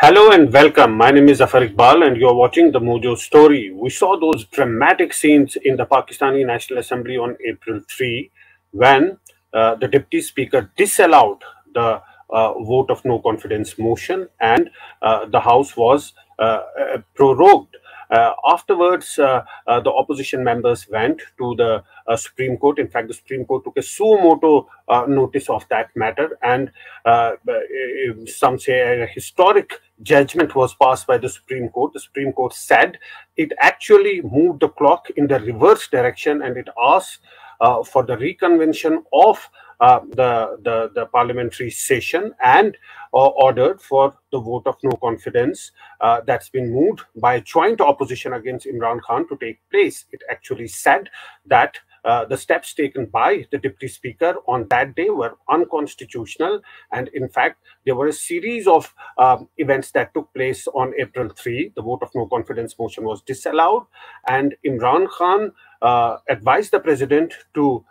Hello and welcome. My name is Zafar Iqbal and you're watching The Mojo Story. We saw those dramatic scenes in the Pakistani National Assembly on April 3 when the Deputy Speaker disallowed the vote of no confidence motion and the House was prorogued. Afterwards, the opposition members went to the Supreme Court. In fact, the Supreme Court took a suo motu notice of that matter, and some say a historic judgment was passed by the Supreme Court. The Supreme Court said it actually moved the clock in the reverse direction, and it asked for the reconvention of the parliamentary session and ordered for the vote of no confidence that's been moved by joint opposition against Imran Khan to take place. It actually said that the steps taken by the Deputy Speaker on that day were unconstitutional, and in fact there were a series of events that took place on April 3. The vote of no confidence motion was disallowed, and Imran Khan advised the president to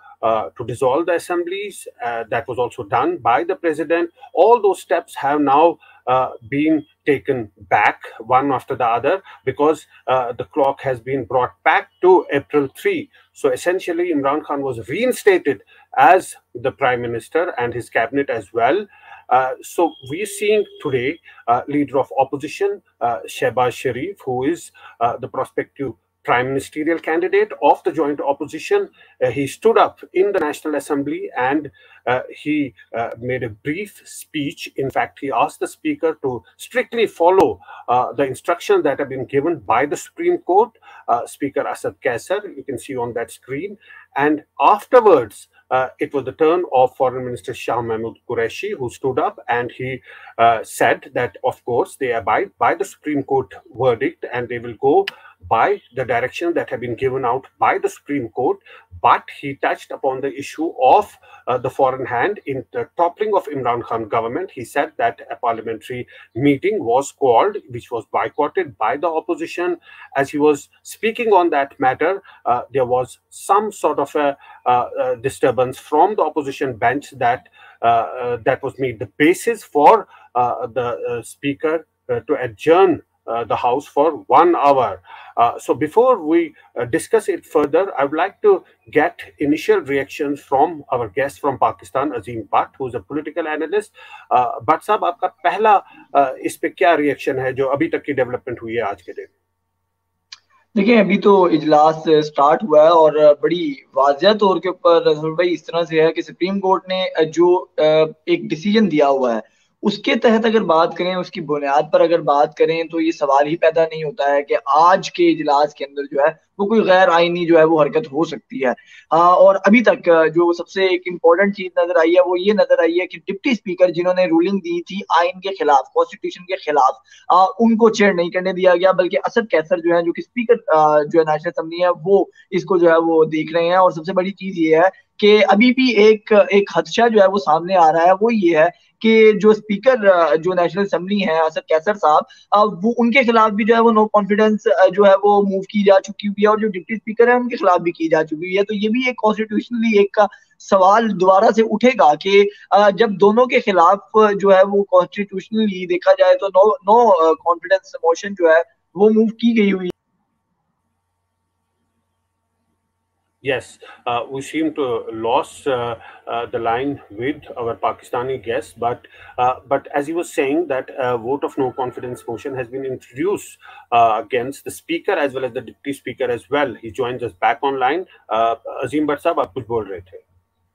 dissolve the assemblies. That was also done by the president. All those steps have now been taken back one after the other because the clock has been brought back to April 3. So essentially Imran Khan was reinstated as the Prime Minister and his cabinet as well. So we're seeing today leader of opposition, Shehbaz Sharif, who is the prospective prime ministerial candidate of the joint opposition. He stood up in the National Assembly and he made a brief speech. In fact, he asked the Speaker to strictly follow the instructions that have been given by the Supreme Court. Speaker Asad Kaisar, you can see on that screen. And afterwards, it was the turn of Foreign Minister Shah Mahmood Qureshi, who stood up and he said that, of course, they abide by the Supreme Court verdict and they will go by the direction that have been given out by the Supreme Court. But he touched upon the issue of the foreign hand in the toppling of Imran Khan government. He said that a parliamentary meeting was called, which was boycotted by the opposition. As he was speaking on that matter, there was some sort of a disturbance from the opposition bench that was made the basis for the Speaker to adjourn the House for 1 hour. So before we discuss it further, I would like to get initial reactions from our guest from Pakistan, Azim Bhatt, who is a political analyst. Bhatt साहब, आपका पहला इस पे क्या reaction है जो अभी तक की डेवलपमेंट हुई है आज के दिन? देखिए, अभी तो इजलास स्टार्ट हुआ है और बड़ी वाज़ेह तौर के ऊपर रसूल भाई इस तरह से है कि सुप्रीम कोर्ट ने जो एक डिसीजन दिया हुआ है उसके तहत अगर बात करें, उसकी बुनियाद पर अगर बात करें तो ये सवाल ही पैदा नहीं होता है कि आज के इजलास के अंदर जो है वो कोई गैर आईनी जो है वो हरकत हो सकती है। और अभी तक जो सबसे एक इम्पोर्टेंट चीज नजर आई है वो ये नजर आई है कि डिप्टी स्पीकर जिन्होंने रूलिंग दी थी आइन के खिलाफ, कॉन्स्टिट्यूशन के खिलाफ, उनको चेयर नहीं करने दिया गया, बल्कि असद कैसर जो है, जो कि स्पीकर जो है नेशनल असेंबली है, वो इसको जो है वो देख रहे हैं। और सबसे बड़ी चीज ये है कि अभी भी एक खदशा जो है वो सामने आ रहा है, वो ये है कि जो स्पीकर जो नेशनल असेंबली है असद कैसर साहब, वो उनके खिलाफ भी जो है वो नो कॉन्फिडेंस जो है वो मूव की जा चुकी हुई है और जो डिप्टी स्पीकर है उनके खिलाफ भी की जा चुकी हुई है। तो ये भी एक कॉन्स्टिट्यूशनली एक सवाल दोबारा से उठेगा कि जब दोनों के खिलाफ जो है वो कॉन्स्टिट्यूशनली देखा जाए तो नो कॉन्फिडेंस मोशन जो है वो मूव की गई हुई है। Yes, we seem to lost the line with our Pakistani guest, but as he was saying that vote of no confidence motion has been introduced against the speaker as well as the deputy speaker as well. He joins us back online. Azim Bhatt साहब, आप कुछ बोल रहे थे?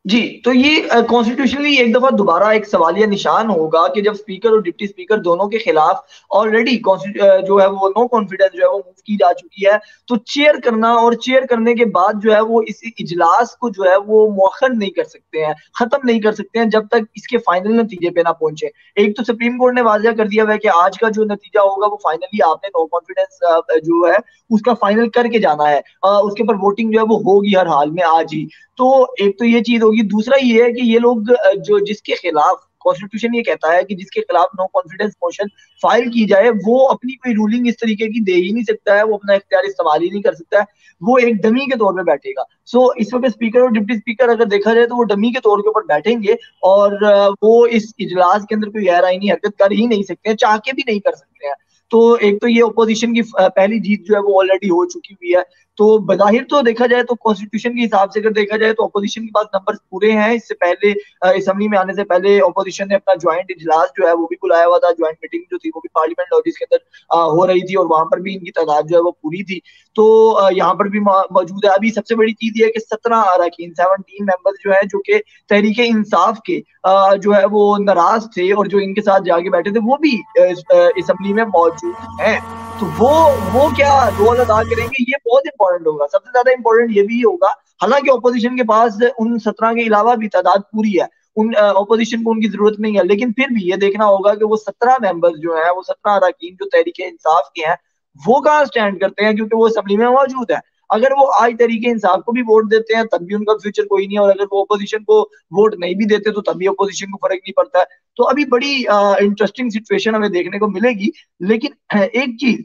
जी, तो ये constitutionally एक दफा दोबारा एक सवालिया निशान होगा कि जब स्पीकर और डिप्टी स्पीकर दोनों के खिलाफ ऑलरेडी जो है वो नो कॉन्फिडेंस जो है वो मूव की जा चुकी है, तो चेयर करना और चेयर करने के बाद जो है वो इस इजलास को जो है वो मौखर नहीं कर सकते हैं, खत्म नहीं कर सकते हैं जब तक इसके फाइनल नतीजे पे ना पहुंचे। एक तो सुप्रीम कोर्ट ने वाज़ेह कर दिया हुआ है कि आज का जो नतीजा होगा वो फाइनली आपने नो कॉन्फिडेंस जो है उसका फाइनल करके जाना है, उसके ऊपर वोटिंग जो है वो होगी हर हाल में आज ही। तो एक तो ये चीज होगी। दूसरा ये है कि ये लोग जो जिसके खिलाफ कॉन्स्टिट्यूशन ये कहता है कि जिसके खिलाफ नो कॉन्फिडेंस मोशन फाइल की जाए वो अपनी कोई रूलिंग इस तरीके की दे ही नहीं सकता है, वो अपना इख्तियार इस्तेमाल ही नहीं कर सकता है, वो एक डमी के तौर पे बैठेगा। सो इस वक्त स्पीकर और डिप्टी स्पीकर अगर देखा जाए तो वो डमी के तौर के ऊपर बैठेंगे और वो इस इजलास के अंदर कोई गैर आईनी हरकत कर ही नहीं सकते हैं, चाह के भी नहीं कर सकते हैं। तो एक तो ये ओपोजिशन की पहली जीत जो है वो ऑलरेडी हो चुकी हुई है। तो बज़ाहिर तो देखा जाए तो कॉन्स्टिट्यूशन के हिसाब से अगर देखा जाए तो ऑपोजिशन के पास नंबर पूरे हैं। इससे पहले असेंबली में आने से पहले ऑपोजिशन ने अपना ज्वाइंट इजलास जो है वो भी बुलाया हुआ था, ज्वाइंट मीटिंग जो थी वो भी पार्लियामेंट लॉबीज के अंदर हो रही थी और वहां पर भी इनकी तादाद जो है वो पूरी थी। तो यहाँ पर भी मौजूद है। अभी सबसे बड़ी चीज ये है कि 17 अरकान 17 मेंबर्स जो है जो कि तहरीक इंसाफ के जो है वो नाराज थे और जो इनके साथ जाके बैठे थे वो भी असेंबली में मौजूद हैं। तो वो क्या रोल अदा करेंगे ये बहुत इंपॉर्टेंट होगा। सबसे ज्यादा इंपॉर्टेंट ये भी होगा, हालांकि ऑपोजिशन के पास उन 17 के अलावा भी तादाद पूरी है, उन ऑपोजिशन को उनकी जरूरत नहीं है, लेकिन फिर भी ये देखना होगा कि वो 17 मेंबर्स जो है वो 17 अरकान जो तहरीक इंसाफ के हैं वो कहाँ स्टैंड करते हैं, क्योंकि वो असेंबली में मौजूद है। अगर वो आज तरीके इंसाफ को भी वोट देते हैं तब भी उनका फ्यूचर कोई नहीं है, और अगर वो अपोजिशन को वोट नहीं भी देते तो तब भी अपोजिशन को फर्क नहीं पड़ता है। तो अभी बड़ी इंटरेस्टिंग सिचुएशन हमें देखने को मिलेगी। लेकिन एक चीज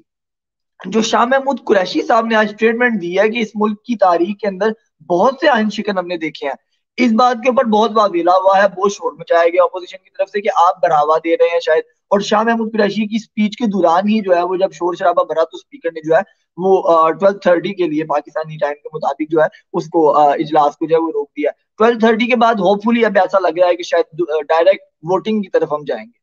जो शाह महमूद कुरैशी साहब ने आज स्टेटमेंट दी है कि इस मुल्क की तारीख के अंदर बहुत से आयन शिकन हमने देखे हैं, इस बात के ऊपर बहुत वावेला हुआ है, बहुत शोर मचाया गया अपोजिशन की तरफ से कि आप बढ़ावा दे रहे हैं शायद। और शाह महमूद कुरैशी की स्पीच के दौरान ही जो है वो जब शोर शराबा भरा तो स्पीकर ने जो है वो 12:30 के लिए पाकिस्तानी टाइम के मुताबिक जो है उसको इजलास को जो है वो रोक दिया। 12:30 के बाद होपफुली अब ऐसा लग रहा है कि शायद डायरेक्ट वोटिंग की तरफ हम जाएंगे।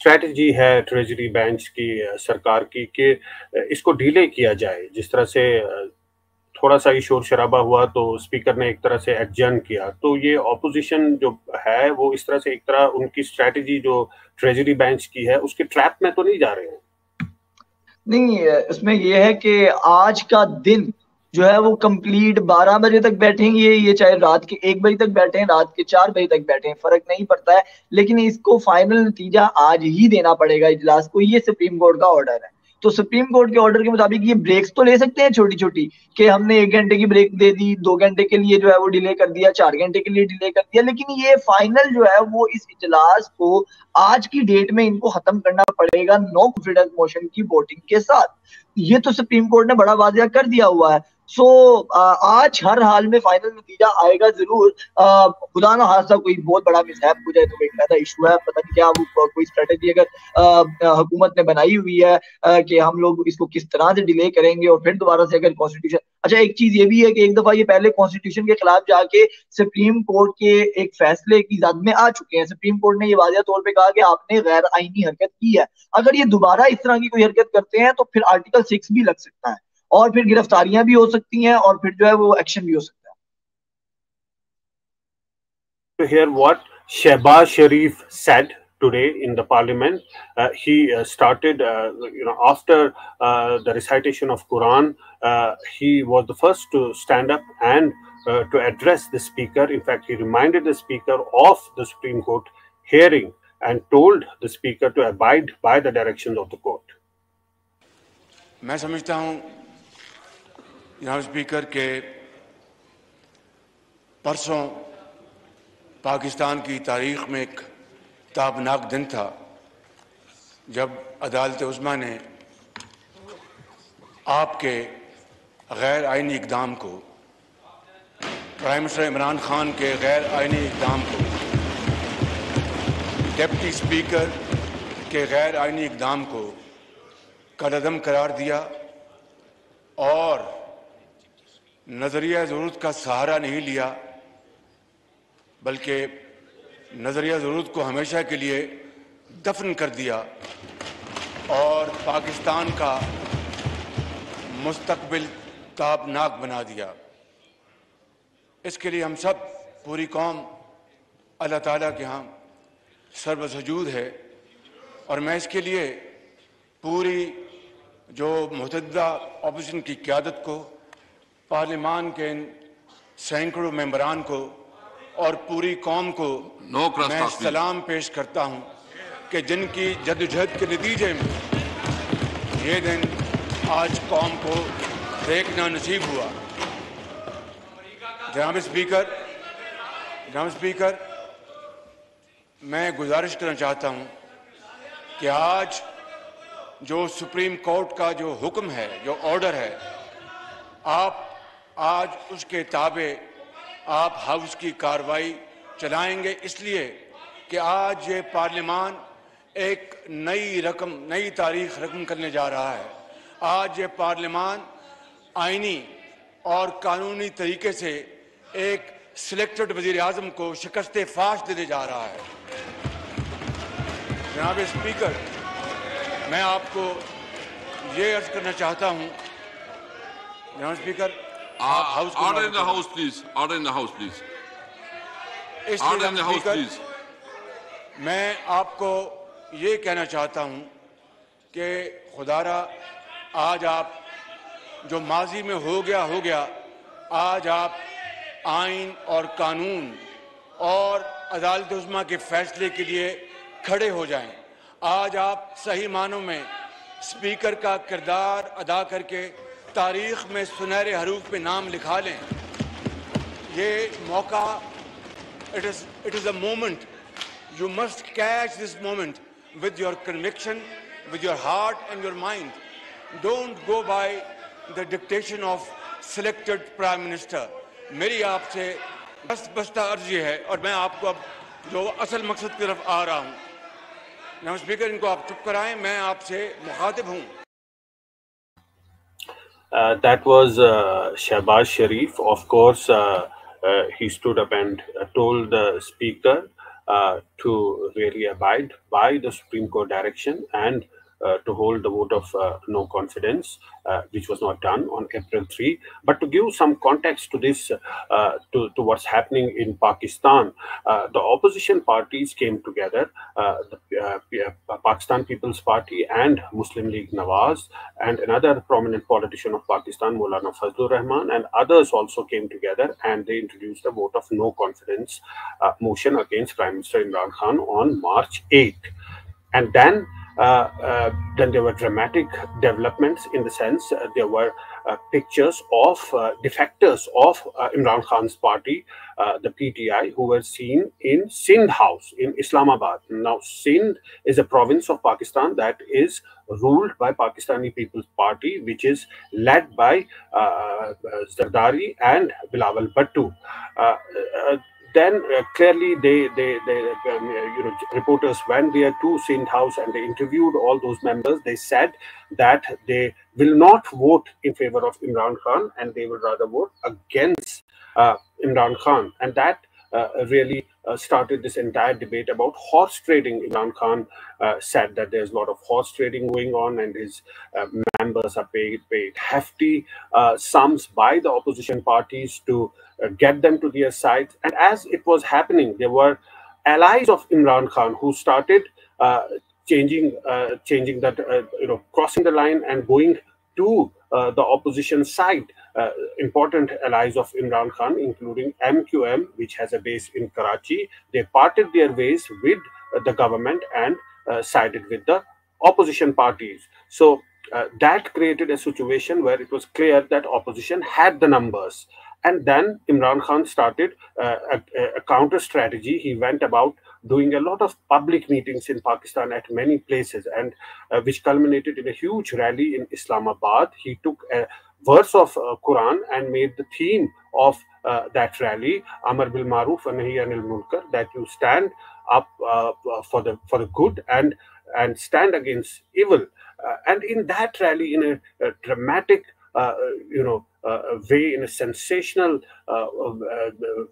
स्ट्रैटेजी है ट्रेजरी बेंच की सरकार की कि इसको डिले किया जाए। जिस तरह से थोड़ा सा ही शोर शराबा हुआ तो स्पीकर ने एक तरह से एडजर्न किया, तो ये ऑपोजिशन जो है वो इस तरह से एक तरह उनकी स्ट्रैटेजी जो ट्रेजरी बेंच की है उसके ट्रैप में तो नहीं जा रहे हैं? नहीं, इसमें यह है कि आज का दिन जो है वो कंप्लीट 12 बजे तक बैठेंगे, ये चाहे रात के 1 बजे तक बैठे, रात के 4 बजे तक बैठे, फर्क नहीं पड़ता है, लेकिन इसको फाइनल नतीजा आज ही देना पड़ेगा इजलास को। ये सुप्रीम कोर्ट का ऑर्डर है। तो सुप्रीम कोर्ट के ऑर्डर के मुताबिक ये ब्रेक्स तो ले सकते हैं छोटी छोटी, कि हमने 1 घंटे की ब्रेक दे दी, 2 घंटे के लिए जो है वो डिले कर दिया, 4 घंटे के लिए डिले कर दिया, लेकिन ये फाइनल जो है वो इस इजलास को आज की डेट में इनको खत्म करना पड़ेगा नो कॉन्फिडेंस मोशन की वोटिंग के साथ। ये तो सुप्रीम कोर्ट ने बड़ा वाजिया कर दिया हुआ है। सो आज हर हाल में फाइनल नतीजा आएगा जरूर। खुदा ना खास्ता कोई बहुत बड़ा मिसहैप हो जाए तो एक ऐसा इशू है, पता नहीं क्या वो कोई स्ट्रेटेजी अगर हुकूमत ने बनाई हुई है कि हम लोग इसको किस तरह से डिले करेंगे और फिर दोबारा से अगर कॉन्स्टिट्यूशन, अच्छा एक चीज ये भी है कि एक दफा ये पहले कॉन्स्टिट्यूशन के खिलाफ जाके सुप्रीम कोर्ट के एक फैसले की जद में आ चुके हैं। सुप्रीम कोर्ट ने ये वाजिया तौर पे कहा कि आपने गैर आईनी हरकत की है, अगर ये दोबारा इस तरह की कोई हरकत करते हैं तो फिर आर्टिकल 6 भी लग सकता है और फिर गिरफ्तारियां भी हो सकती हैं और फिर जो है वो एक्शन भी हो सकता है। To hear what Shehbaz Sharif said today in the parliament, he started, after the recitation of Quran, he was the first to stand up and to address the speaker. In fact, he reminded the speaker of the Supreme Court hearing and told the speaker to abide by the directions of the court. मैं समझता हूं जनाब speaker के परसों पाकिस्तान की तारीख में एक ताबनाक दिन था जब अदालत उज़्मा ने आपके गैर आइनी इक़दाम को, प्राइम मिनिस्टर इमरान खान के गैर आइनी इक़दाम को, डिप्टी स्पीकर के गैर आइनी इक़दाम को कदम करार दिया और नज़रिया ज़रूरत का सहारा नहीं लिया, बल्कि नज़रिया ज़रूरत को हमेशा के लिए दफन कर दिया और पाकिस्तान का मुस्तकबिल ताबनाक बना दिया। इसके लिए हम सब, पूरी कौम अल्लाह ताला के यहाँ सर्वसजूद है और मैं इसके लिए पूरी जो मुतअद्दिदा ऑपोजिशन की क़यादत को, पार्लिमान के सैकड़ों मेंबरान को और पूरी कौम को मैं सलाम पेश करता हूं कि जिनकी जद्दोजहद के नतीजे में ये दिन आज कौम को देखना नसीब हुआ। जनाब स्पीकर, जनाब स्पीकर, मैं गुजारिश करना चाहता हूं कि आज जो सुप्रीम कोर्ट का जो हुक्म है, जो ऑर्डर है, आप आज उसके ताबे आप हाउस की कार्रवाई चलाएंगे, इसलिए कि आज ये पार्लियामान एक नई तारीख रकम करने जा रहा है। आज ये पार्लियामान आईनी और कानूनी तरीके से एक सिलेक्टेड वजीर आजम को शिकस्त फाश देने जा रहा है। जनाब स्पीकर, मैं आपको ये अर्ज करना चाहता हूं, जनाब स्पीकर, आप हाउस को order in the house, please. Order in the house, please. Order in the house, please. मैं आपको ये कहना चाहता हूं कि खुदारा आज आप जो माजी में हो गया, आज आप आइन और कानून और अदालत उज़्मा के फैसले के लिए खड़े हो जाएं। आज आप सही मानों में स्पीकर का किरदार अदा करके तारीख में सुनहरे हरूफ पे नाम लिखा लें। ये मौका, it is a moment. You must catch this moment with your conviction, with your heart and your mind. Don't go by the dictation of selected prime minister. मेरी आपसे बस्ता अर्जी है और मैं आपको अब जो असल मकसद की तरफ आ रहा हूँ। जनाब स्पीकर, इनको आप चुप कराएं, मैं आपसे मुखातिब हूँ। That was Shahbaz Sharif. Of course, he stood up and told the speaker to really abide by the Supreme Court direction and to hold the vote of no confidence, which was not done on April 3. But to give some context to this, to what's happening in Pakistan, the opposition parties came together, the Pakistan People's Party and Muslim League Nawaz, and another prominent politician of Pakistan, Maulana Fazlur Rahman, and others also came together, and they introduced a vote of no confidence motion against Prime Minister Imran Khan on March 8th. And then there were dramatic developments in the sense there were pictures of defectors of Imran Khan's party, the PTI, who were seen in Sindh House in Islamabad. Now, Sindh is a province of Pakistan that is ruled by Pakistani People's Party, which is led by Zardari and Bilawal Bhutto. Then clearly reporters went there to Sindh House and they interviewed all those members. They said that they will not vote in favor of Imran Khan and they will rather vote against Imran Khan. And that really started this entire debate about horse trading. Imran Khan said that there's a lot of horse trading going on and his members are paid hefty sums by the opposition parties to get them to their side. And as it was happening, there were allies of Imran Khan who started changing that, crossing the line and going to the opposition side. Important allies of Imran Khan, including MQM, which has a base in Karachi, they parted their ways with the government and sided with the opposition parties. So that created a situation where it was clear that opposition had the numbers. And then Imran Khan started a counter strategy. He went about doing a lot of public meetings in Pakistan at many places, and which culminated in a huge rally in Islamabad. He took a verse of Quran and made the theme of that rally, Amar bil Maruf wa Nahi Anil Munkar, that you stand up for the good and stand against evil. And in that rally, in a dramatic way, in a sensational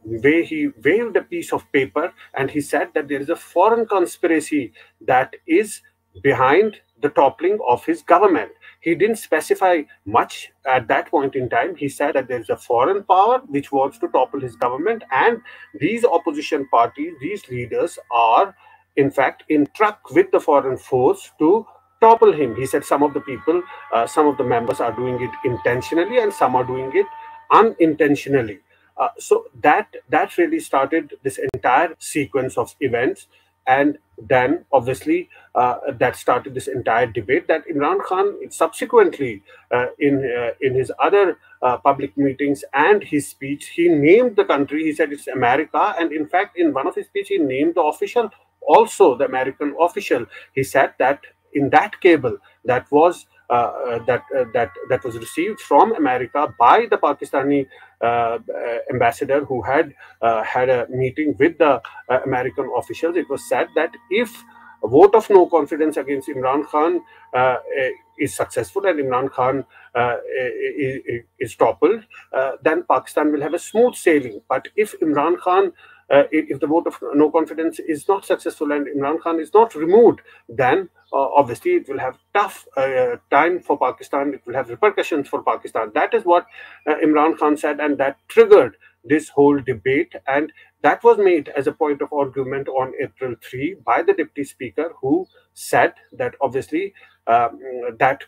way, he waved a piece of paper and he said that there is a foreign conspiracy that is behind the toppling of his government. He didn't specify much at that point in time. He said that there is a foreign power which wants to topple his government, and these opposition parties, these leaders are in fact in truck with the foreign force to topple him. He said some of the people, some of the members are doing it intentionally and some are doing it unintentionally. So that really started this entire sequence of events. And then obviously that started this entire debate that Imran Khan subsequently in his other public meetings and his speech, he named the country. He said it's America, and in fact in one of his speech he named the official also, the American official. He said that in that cable that was that was received from America by the Pakistani ambassador who had had a meeting with the American officials, it was said that if a vote of no confidence against Imran Khan is successful and Imran Khan is toppled, then Pakistan will have a smooth sailing. But if Imran Khan if the vote of no confidence is not successful and Imran Khan is not removed, then obviously it will have tough time for Pakistan. It will have repercussions for Pakistan. That is what Imran Khan said, and that triggered this whole debate. And that was made as a point of argument on April 3 by the Deputy Speaker, who said that obviously that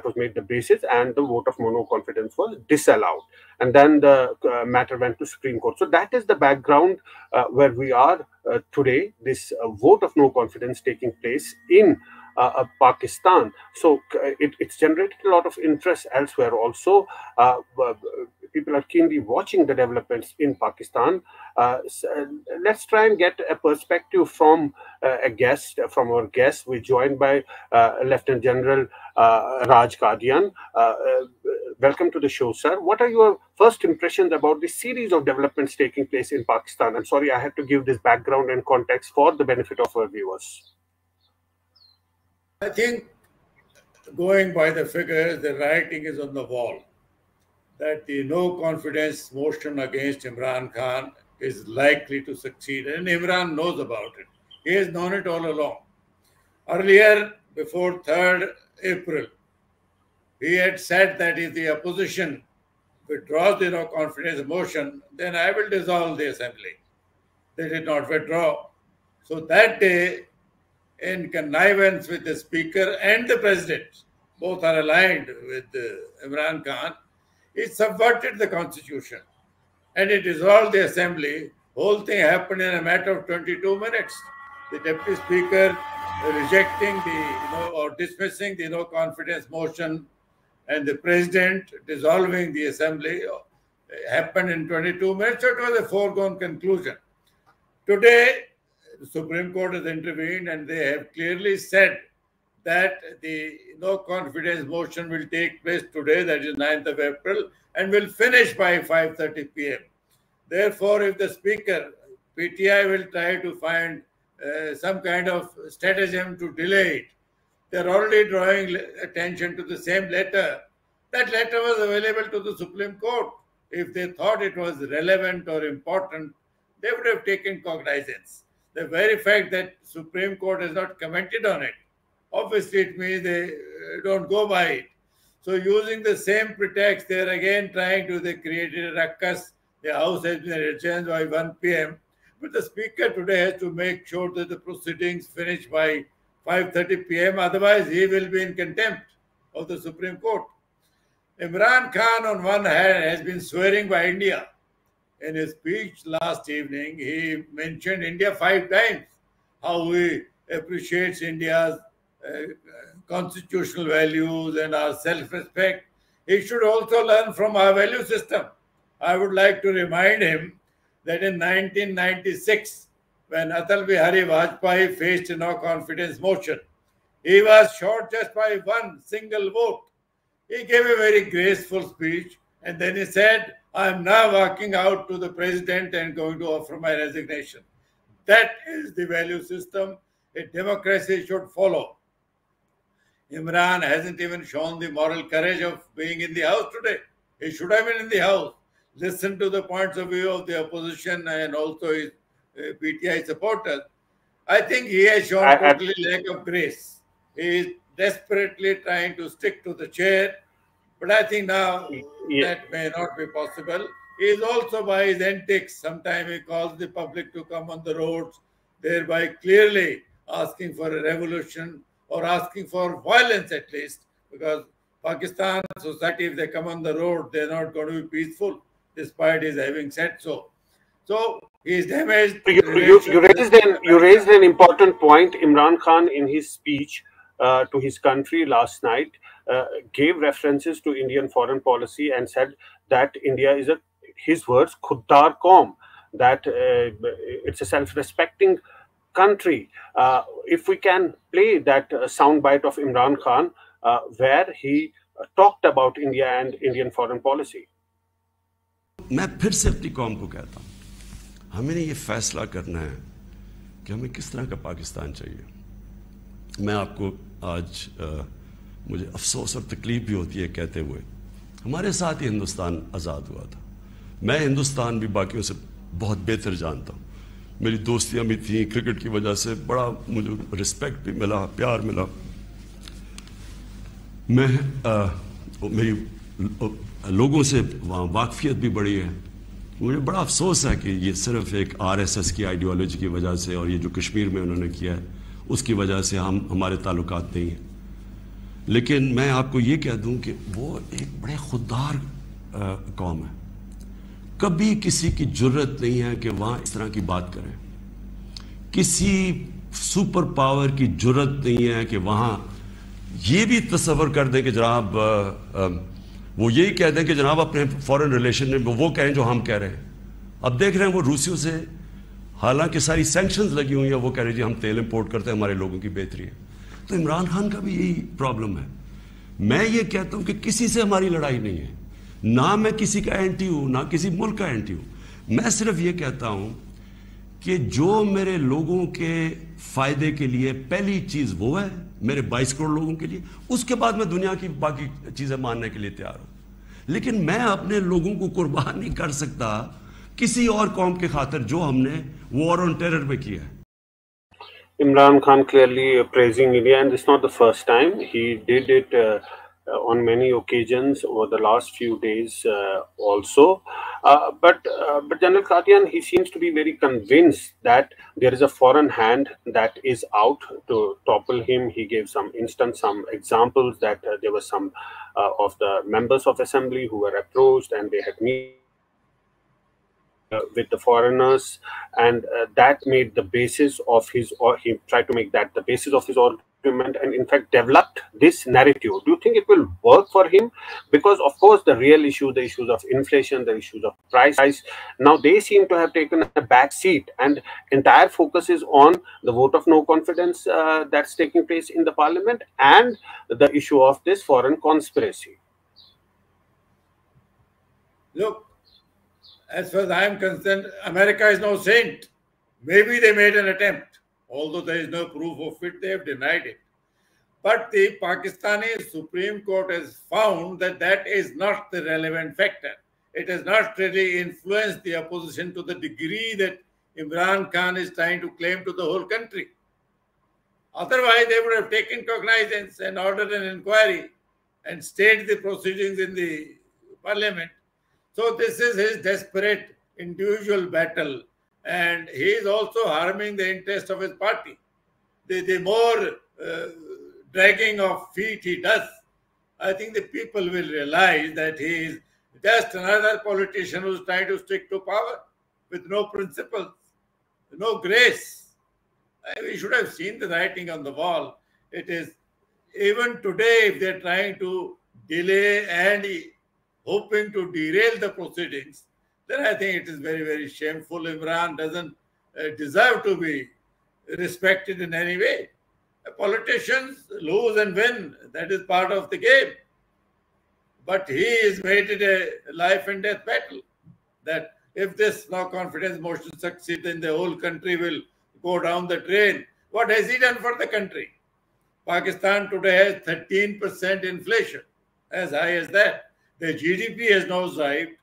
was made the basis, and the vote of no confidence was disallowed. And then the matter went to Supreme Court. So that is the background where we are today. This vote of no confidence taking place in Pakistan. So it's generated a lot of interest elsewhere also. People are keenly watching the developments in Pakistan. Let's try and get a perspective from from our guest. We're joined by Lieutenant General Raj Qadian. Welcome to the show, sir. What are your first impressions about this series of developments taking place in Pakistan? I'm sorry, I had to give this background and context for the benefit of our viewers. I think, going by the figures, the writing is on the wall that the no confidence motion against Imran Khan is likely to succeed. And Imran knows about it. He has known it all along. Earlier, before 3rd April, he had said that if the opposition withdraws the no confidence motion, then I will dissolve the assembly. They did not withdraw. So that day, in connivance with the speaker and the president, both are aligned with Imran Khan, it subverted the constitution and it dissolved the assembly. Whole thing happened in a matter of 22 minutes. The deputy speaker rejecting or dismissing the no confidence motion and the president dissolving the assembly happened in 22 minutes. So it was a foregone conclusion. Today, the Supreme Court has intervened and they have clearly said that the no confidence motion will take place today, that is 9th of April, and will finish by 5:30 p.m. Therefore, if the speaker, PTI will try to find some kind of stratagem to delay it, they're already drawing attention to the same letter. That letter was available to the Supreme Court. If they thought it was relevant or important, they would have taken cognizance. The very fact that Supreme Court has not commented on it, obviously it means they don't go by it. So using the same pretext, they're again trying to, they created a ruckus. The House has been adjourned by 1 p.m. But the Speaker today has to make sure that the proceedings finish by 5:30 p.m. Otherwise, he will be in contempt of the Supreme Court. Imran Khan, on one hand, has been swearing by India. In his speech last evening, he mentioned India 5 times, how he appreciates India's constitutional values and our self-respect. He should also learn from our value system. I would like to remind him that in 1996, when Atal Bihari Vajpayee faced a no confidence motion, he was short just by one single vote. He gave a very graceful speech and then he said, I am now walking out to the president and going to offer my resignation. That is the value system a democracy should follow. Imran hasn't even shown the moral courage of being in the House today. He should have been in the House, listen to the points of view of the opposition and also his PTI supporters. I think he has shown totally lack of grace. He is desperately trying to stick to the chair, but I think now that may not be possible. He is also, by his antics, sometimes he calls the public to come on the roads, thereby clearly asking for a revolution or asking for violence at least, because Pakistan society, if they come on the road, they're not going to be peaceful, despite his having said so. So He's damaged. You raised an important point. Imran Khan, in his speech to his country last night, gave references to Indian foreign policy and said that India is his words, khuddar qaum, that it's a self-respecting country. If we can play that soundbite of Imran Khan, where he talked about India and Indian foreign policy. मैं फिर से अपनी कौम को कहता हूँ, हमें ये फैसला करना है कि हमें किस तरह का पाकिस्तान चाहिए। मैं आपको आज मुझे अफसोस और तकलीफ भी होती है कहते हुए, हमारे साथ ही हिंदुस्तान आज़ाद हुआ था। मैं हिंदुस्तान भी बाकियों से बहुत बेहतर जानता हूँ। मेरी दोस्तियाँ भी थी, क्रिकेट की वजह से बड़ा मुझे रिस्पेक्ट भी मिला, प्यार मिला। मेरी लोगों से वाकफियत भी बढ़ी है। मुझे बड़ा अफसोस है कि ये सिर्फ एक आरएसएस की आइडियोलॉजी की वजह से और ये जो कश्मीर में उन्होंने किया है उसकी वजह से हमारे ताल्लुकात नहीं हैं। लेकिन मैं आपको ये कह दूं कि वो एक बड़े खुददार कौम है। कभी किसी की जुर्रत नहीं है कि वहाँ इस तरह की बात करें। किसी सुपर पावर की जुर्रत नहीं है कि वहाँ ये भी तस्वर कर दें कि जनाब वो यही कह दें कि जनाब अपने फॉरेन रिलेशन में वो कहें जो हम कह रहे हैं। अब देख रहे हैं वो रूसियों से हालांकि सारी सैंक्शंस लगी हुई हैं, वो कह रहे जी हम तेल इंपोर्ट करते हैं, हमारे लोगों की बेहतरी है। तो इमरान खान का भी यही प्रॉब्लम है। मैं ये कहता हूं कि किसी से हमारी लड़ाई नहीं है, ना मैं किसी का एंटी हूं ना किसी मुल्क का एंटी हूं। मैं सिर्फ ये कहता हूं कि जो मेरे लोगों के फायदे के लिए पहली चीज वो है, मेरे 22 करोड़ लोगों के लिए, उसके बाद मैं दुनिया की बाकी चीजें मानने के लिए तैयार हूं। लेकिन मैं अपने लोगों को कुर्बान नहीं कर सकता किसी और कौम के खातिर जो हमने वॉर ऑन टेरर में किया है। Imran Khan clearly praising India, and it's not the first time. He did it on many occasions over the last few days also. But General Qadian, he seems to be very convinced that there is a foreign hand that is out to topple him. He gave some examples that there were some of the members of assembly who were approached and they had meetings with the foreigners, and that made the basis of his, or he tried to make that the basis of his argument, and in fact developed this narrative. Do you think it will work for him? Because of course the real issue, the issues of inflation, the issues of price, now they seem to have taken a back seat, and entire focus is on the vote of no confidence that's taking place in the parliament and the issue of this foreign conspiracy. Look, as far as I am concerned, America is no saint. Maybe they made an attempt, although there is no proof of it, they have denied it. But the Pakistani Supreme Court has found that that is not the relevant factor. It has not really influenced the opposition to the degree that Imran Khan is trying to claim to the whole country. Otherwise, they would have taken cognizance and ordered an inquiry and stayed the proceedings in the parliament. So this is his desperate individual battle, and he is also harming the interest of his party. The more dragging of feet he does, I think the people will realize that he is just another politician who is trying to stick to power with no principles, no grace. We should have seen the writing on the wall. It is, even today, if they are trying to delay and hoping to derail the proceedings, then I think it is very, very shameful. Imran doesn't deserve to be respected in any way. Politicians lose and win. That is part of the game. But he has made it a life and death battle. That if this no confidence motion succeeds, then the whole country will go down the drain. What has he done for the country? Pakistan today has 13% inflation, as high as that. Their GDP has nosedived.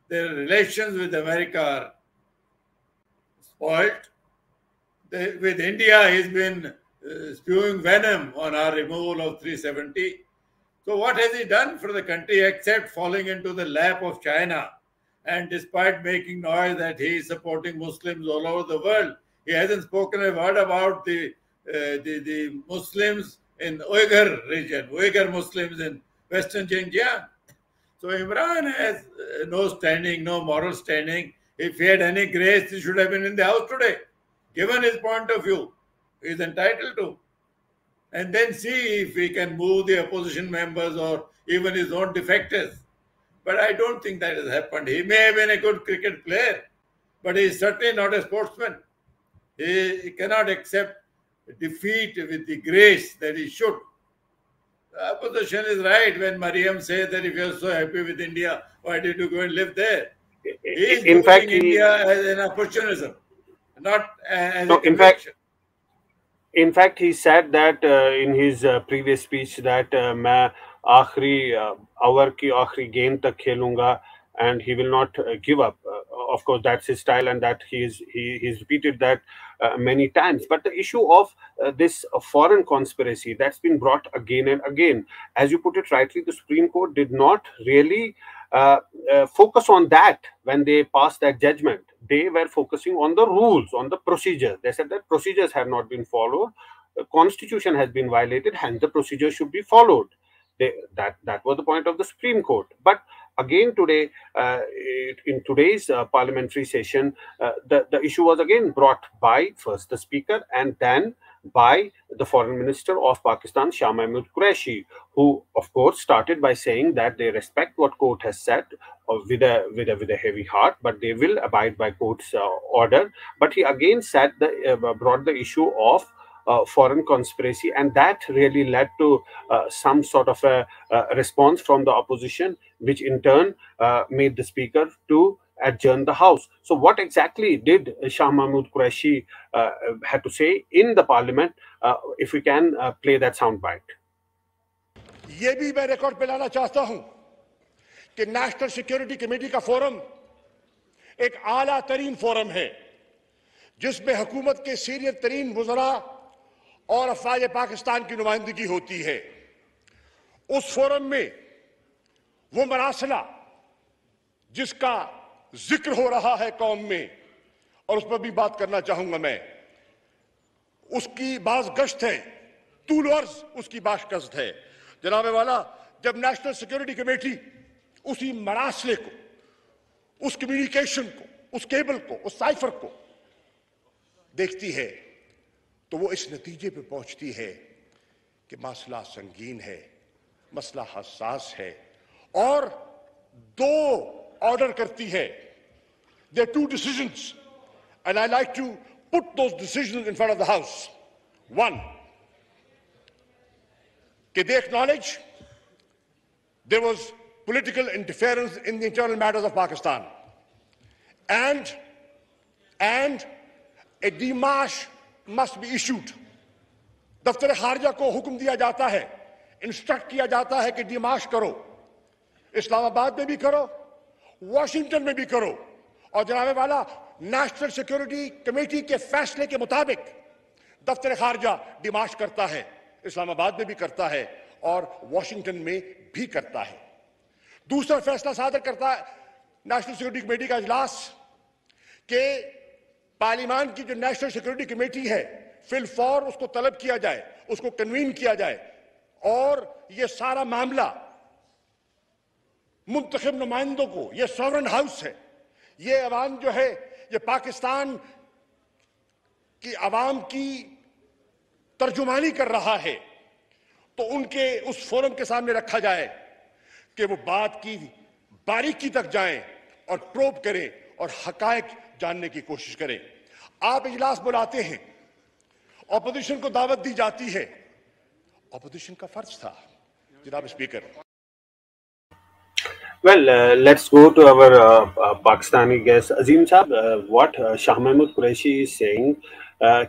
Their relations with America are spoiled. With India, he's been spewing venom on our removal of 370. So what has he done for the country except falling into the lap of China? And despite making noise that he is supporting Muslims all over the world, he hasn't spoken a word about the Muslims in Uyghur region, Uyghur Muslims in Western Xinjiang. So Imran has no standing, no moral standing. If he had any grace, he should have been in the House today. Given his point of view, he is entitled to. And then see if he can move the opposition members or even his own defectors. But I don't think that has happened. He may have been a good cricket player, but he is certainly not a sportsman. He cannot accept defeat with the grace that he should. The opposition is right when Mariam says that if you are so happy with India, why did you go and live there? He is using India as an opportunism, not as a conviction. In fact, he said that in his previous speech that मैं आखिरी over की आखिरी गेंद तक खेलूंगा, and he will not give up. Of course, that's his style, and that he's repeated that many times. But the issue of this foreign conspiracy that's been brought again and again, as you put it rightly, the Supreme Court did not really focus on that when they passed that judgment. They were focusing on the rules, on the procedures. They said that procedures have not been followed, the constitution has been violated, hence the procedure should be followed. That was the point of the Supreme Court. But again today, in today's parliamentary session, the issue was again brought by first the Speaker and then by the Foreign Minister of Pakistan, Shah Mahmood Qureshi, who of course started by saying that they respect what court has said with a heavy heart, but they will abide by court's order. But he again said brought the issue of foreign conspiracy, and that really led to some sort of a response from the opposition, which in turn made the Speaker to adjourn the House. So what exactly did Shah Mahmood Qureshi had to say in the Parliament? If we can play that sound bite. ये भी मैं record पे लाना चाहता हूं कि national security committee का forum एक आला तरीन फोरम है जिसमें हुकूमत के सीनियर तरीन वज़रा और अफवाज पाकिस्तान की नुमाइंदगी होती है। उस फोरम में वो मरासला जिसका जिक्र हो रहा है कौम में, और उस पर भी बात करना चाहूंगा मैं, उसकी बाज गश्त है, तूल अर्ज उसकी बाज गश्त है। जनाबे वाला, जब नेशनल सिक्योरिटी कमेटी उसी मरासले को, उस कम्युनिकेशन को, उस केबल को, उस साइफर को देखती है तो वो इस नतीजे पे पहुंचती है कि मसला संगीन है, मसला हसास है, और दो ऑर्डर करती है। There are two decisions, and I like to put those decisions in front of the House. One, that they acknowledge there was political interference in the internal matters of Pakistan, and a demarche must be issued. दफ्तर खारजा को हुक्म दिया जाता है, instruct किया जाता है कि डिमाश करो, इस्लामाबाद में भी करो, वॉशिंगटन में भी करो, और जनाबे वाला नेशनल सिक्योरिटी कमेटी के फैसले के मुताबिक दफ्तर खारजा डिमाश करता है, इस्लामाबाद में भी करता है और वॉशिंगटन में भी करता है। दूसरा फैसला सादर करता है नेशनल सिक्योरिटी कमेटी का इजलास के पार्लियामान की जो नेशनल सिक्योरिटी कमेटी है फिल फौर उसको तलब किया जाए, उसको कन्वीन किया जाए, और ये सारा मामला मुंतखब नुमाइंदों को, ये सॉवरन हाउस है, ये अवाम जो है, ये पाकिस्तान की अवाम की तर्जुमानी कर रहा है, तो उनके उस फोरम के सामने रखा जाए कि वो बात की बारीकी तक जाएं और प्रोब करें और हकायक जानने की कोशिश करें। आप इजलास बुलाते हैं, ऑपोजिशन को दावत दी जाती है, ऑपोजिशन का फर्ज था जनाब speaker. Well, let's go to our Pakistani guest, Azim Saab. What Shah Mahmood Qureshi is saying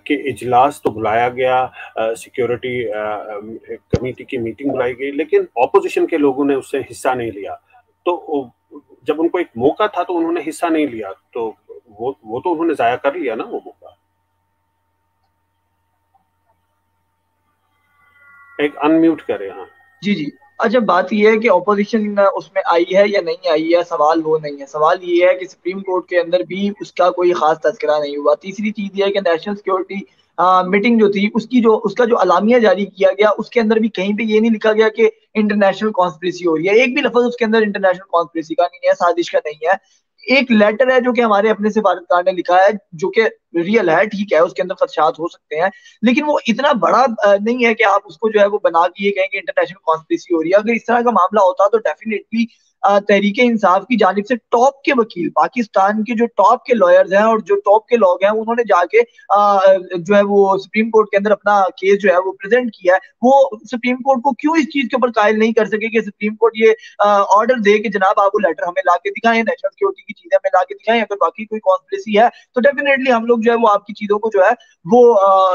कि इजलास तो बुलाया गया, सिक्योरिटी कमेटी की मीटिंग बुलाई गई, लेकिन ऑपोजिशन के लोगों ने उससे हिस्सा नहीं लिया। तो जब उनको एक मौका था तो उन्होंने हिस्सा नहीं लिया, तो वो तो उन्होंने जाया कर लिया ना वो मौका। एक अनम्यूट करें। हाँ जी। अच्छा, बात यह है कि ऑपोजिशन उसमें आई है या नहीं आई है, सवाल वो नहीं है। सवाल ये है कि सुप्रीम कोर्ट के अंदर भी उसका कोई खास तज़किरा नहीं हुआ। तीसरी चीज ये है कि नेशनल सिक्योरिटी मीटिंग जो थी उसका जो अलामिया जारी किया गया उसके अंदर भी कहीं पे ये नहीं लिखा गया कि इंटरनेशनल कॉन्स्पिरेसी हो रही है। एक भी लफ्ज उसके अंदर इंटरनेशनल कॉन्स्पिरेसी का नहीं है, साजिश का नहीं है। एक लेटर है जो कि हमारे अपने सिफारतकार ने लिखा है, जो कि रियल है, ठीक है, उसके अंदर खदशात हो सकते हैं, लेकिन वो इतना बड़ा नहीं है कि आप उसको जो है वो बना के ये कहें कि इंटरनेशनल कॉन्स्पिरेसी हो रही है। अगर इस तरह का मामला होता तो डेफिनेटली तहरीके इंसाफ की जानिब से टॉप के वकील, पाकिस्तान के जो टॉप के लॉयर्स हैं और जो टॉप के लोग हैं, उन्होंने जाके जो है वो सुप्रीम कोर्ट के अंदर अपना केस जो है वो प्रेजेंट किया है। वो सुप्रीम कोर्ट को क्यों इस चीज के ऊपर कायल नहीं कर सके कि सुप्रीम कोर्ट ये ऑर्डर दे कि जनाब आप वो लेटर हमें ला के दिखाएं, नेशनल सिक्योरिटी की चीजें हमें ला के दिखाएं, अगर बाकी कोई कॉन्स्पिरेसी है तो डेफिनेटली हम लोग जो है वो आपकी चीजों को जो है वो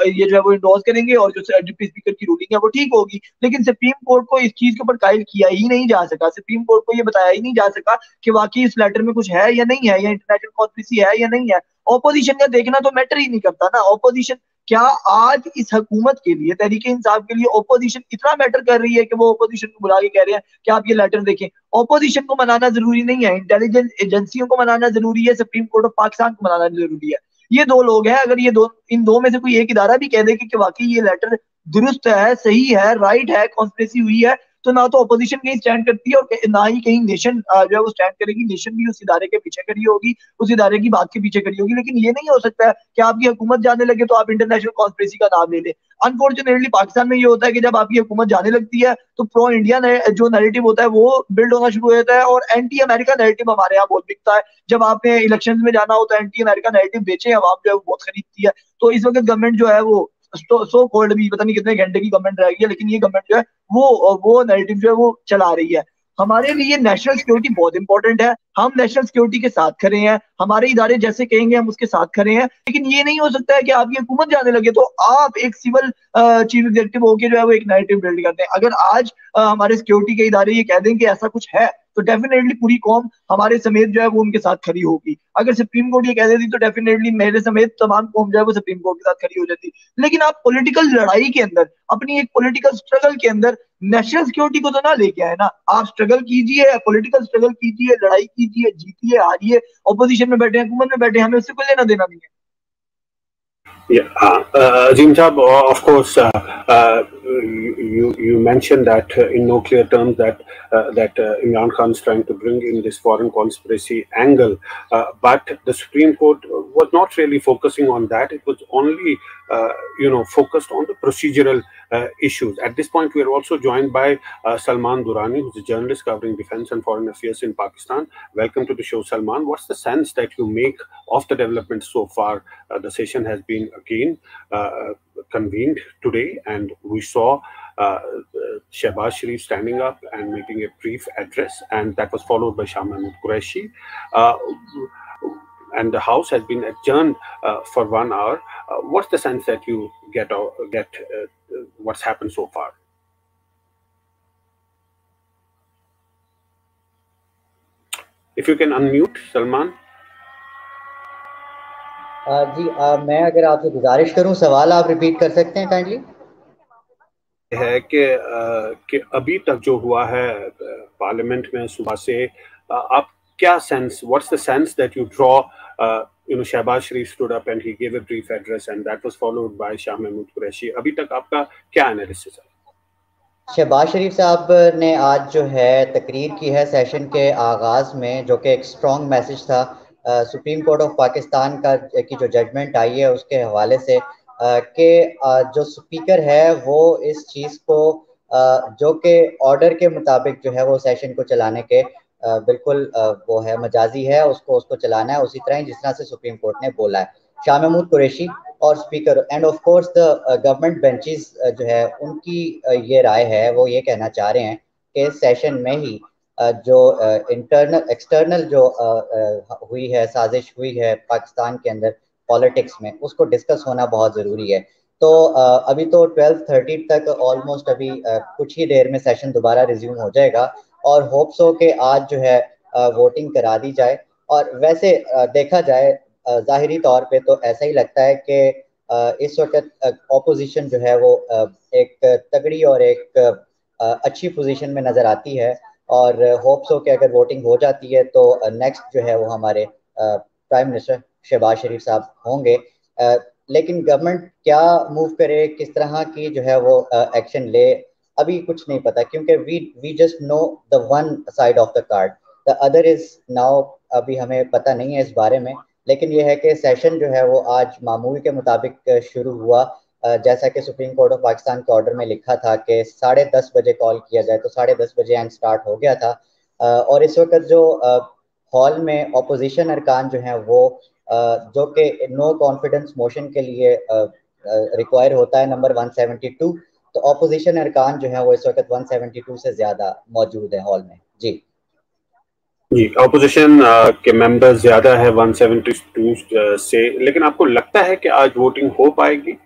ये जो है वो इंडोर्स करेंगे और जो डिप्टी स्पीकर की रूलिंग है वो ठीक होगी। लेकिन सुप्रीम कोर्ट को इस चीज के ऊपर कायल किया ही नहीं जा सका, सुप्रीम कोर्ट को ये बताया ही नहीं जा सका कि वाकई इस लेटर में कुछ है या नहीं है, या इंटरनेशनल कॉन्स्पिरेसी है या नहीं है। ऑपोजिशन का देखना तो मैटर ही नहीं करता ना। ऑपोजिशन क्या आज इस हुकूमत के लिए, तहरीके इंसाफ के लिए ऑपोजिशन इतना मैटर कर रही है कि वो ऑपोजिशन को बुला के कह रहे हैं कि आप ये लेटर देखें? ऑपोजिशन को मनाना जरूरी नहीं है, इंटेलिजेंस एजेंसियों को मनाना जरूरी है, सुप्रीम कोर्ट ऑफ पाकिस्तान को मनाना जरूरी है। ये दो लोग हैं, अगर ये दो, इन दो में से कोई एक इदारा भी कह दे कि वाकई ये लेटर दुरुस्त है, सही है, राइट है, कॉन्स्पिरेसी हुई है, तो ना तो अपोजिशन कहीं स्टैंड करती है और ना ही कहीं नेशन जो है वो स्टैंड करेगी। नेशन भी उस इदारे के पीछे खड़ी होगी, उस इदारे की बात के पीछे खड़ी होगी। लेकिन ये नहीं हो सकता है कि आपकी हुकूमत जाने लगे तो आप इंटरनेशनल कॉन्स्पिरेसी का नाम ले लें। अनफॉर्चुनेटली पाकिस्तान में ये होता है कि जब आपकी हुकूमत जाने लगती है तो प्रो इंडिया जो नैरेटिव होता है वो बिल्ड होना शुरू हो जाता है और एंटी अमेरिका नैरेटिव हमारे यहाँ बहुत बिकता है। जब आपने इलेक्शन में जाना हो तो एंटी अमेरिका नैरेटिव बेचे, आवाम जो है वो बहुत खरीदती है। तो इस वक्त गवर्नमेंट जो है वो सो कॉल्ड भी पता नहीं कितने घंटे की गवर्नमेंट रहेगी, लेकिन ये गवर्नमेंट जो है वो नैरेटिव जो है वो चला रही है। हमारे लिए नेशनल सिक्योरिटी बहुत इंपॉर्टेंट है, हम नेशनल सिक्योरिटी के साथ खड़े हैं, हमारे इदारे जैसे कहेंगे हम उसके साथ खड़े हैं। लेकिन ये नहीं हो सकता है कि आपकी हुकूमत जाने लगे तो आप एक सिविल चीफ एग्जीक्यूटिव होकर जो है वो एक नैरेटिव बिल्ड करते हैं। अगर आज हमारे सिक्योरिटी के इदारे ये कह दें कि ऐसा कुछ है तो डेफिनेटली पूरी कौम हमारे समेत जो है वो उनके साथ खड़ी होगी। अगर सुप्रीम कोर्ट ये कह देती तो डेफिनेटली मेरे समेत तमाम कौम जो है वो सुप्रीम कोर्ट के साथ खड़ी हो जाती। लेकिन आप पॉलिटिकल लड़ाई के अंदर, अपनी एक पॉलिटिकल स्ट्रगल के अंदर नेशनल सिक्योरिटी को तो ना लेके आए ना। आप स्ट्रगल कीजिए, पॉलिटिकल स्ट्रगल कीजिए, लड़ाई कीजिए, जीतिए, हारिए, ऑपोजिशन में बैठे, हुकूमत में बैठे, हमें उससे कोई लेना देना नहीं है। Yeah, Azim Saab, of course, you mentioned that in no clear terms that Imran Khan is trying to bring in this foreign conspiracy angle, but the Supreme Court was not really focusing on that. It was only, focused on the procedural issues. At this point, we are also joined by Salman Durrani, who's a journalist covering defense and foreign affairs in Pakistan. Welcome to the show, Salman. What's the sense that you make of the developments so far? The session has been again convened today, and we saw Shehbaz Sharif standing up and making a brief address, and that was followed by Shah Mahmood Qureshi. And the House has been adjourned for 1 hour. What's the sense that you get what's happened so far? If you can unmute, Salman. जी मैं अगर आपसे गुजारिश करूं, सवाल आप repeat कर सकते हैं काइंडली? है कि अभी तक जो हुआ है पार्लियामेंट में सुबह से, आप क्या sense, what's the sense that you draw? Shehbaz Sharif stood up and he gave a brief address and that was followed by Shah Mahmood Qureshi. अभी तक आपका क्या एनालिसिस है? शहबाज शरीफ साहब ने आज जो है तकरीर की है सेशन के आगाज़ में, जो कि एक स्ट्रॉन्ग मैसेज था सुप्रीम कोर्ट ऑफ पाकिस्तान की जो जजमेंट आई है उसके हवाले से, कि जो स्पीकर है वो इस चीज़ को जो कि ऑर्डर के मुताबिक जो है वो सेशन को चलाने के बिल्कुल वो है, मजाजी है, उसको चलाना है उसी तरह जिस तरह से सुप्रीम कोर्ट ने बोला है। शाह महमूद कुरैशी और speaker end of course the government benches जो है उनकी ये राय है, वो ये कहना चाह रहे हैं कि सेशन में ही जो इंटरनल एक्सटर्नल जो हुई है, साजिश हुई है पाकिस्तान के अंदर पॉलिटिक्स में, उसको डिस्कस होना बहुत ज़रूरी है। तो अभी तो 12:30 तक ऑलमोस्ट अभी कुछ ही देर में सेशन दोबारा रिज्यूम हो जाएगा और होप्स हो कि आज जो है वोटिंग करा दी जाए। और वैसे देखा जाए ज़ाहिरी तौर पे तो ऐसा ही लगता है कि इस वक्त ऑपोजिशन जो है वो एक तगड़ी और एक अच्छी पोजीशन में नज़र आती है और होप्स हो कि अगर वोटिंग हो जाती है तो नेक्स्ट जो है वो हमारे प्राइम मिनिस्टर शहबाज शरीफ साहब होंगे। लेकिन गवर्नमेंट क्या मूव करे, किस तरह की जो है वो एक्शन ले, अभी कुछ नहीं पता, क्योंकि we just know the one side of the card, the other is now अभी हमें पता नहीं है इस बारे में, लेकिन ये है कि सेशन जो है वो आज मामूल के मुताबिक शुरू हुआ। जैसा कि सुप्रीम कोर्ट ऑफ पाकिस्तान के ऑर्डर में लिखा था कि 10:30 बजे कॉल किया जाए, तो 10:30 बजे एंड स्टार्ट हो गया था। और इस वक्त जो हॉल में अपोजिशन अरकान जो हैं वो जो कि नो कॉन्फिडेंस मोशन के लिए रिक्वायर होता है नंबर 172, तो अपोजिशन अरकान जो है वो इस वक्त 172 से ज्यादा मौजूद है हॉल में। जी जी, ऑपोजिशन के मेंबर्स ज्यादा है 172 से, लेकिन आपको लगता है कि आज वोटिंग हो पाएगी?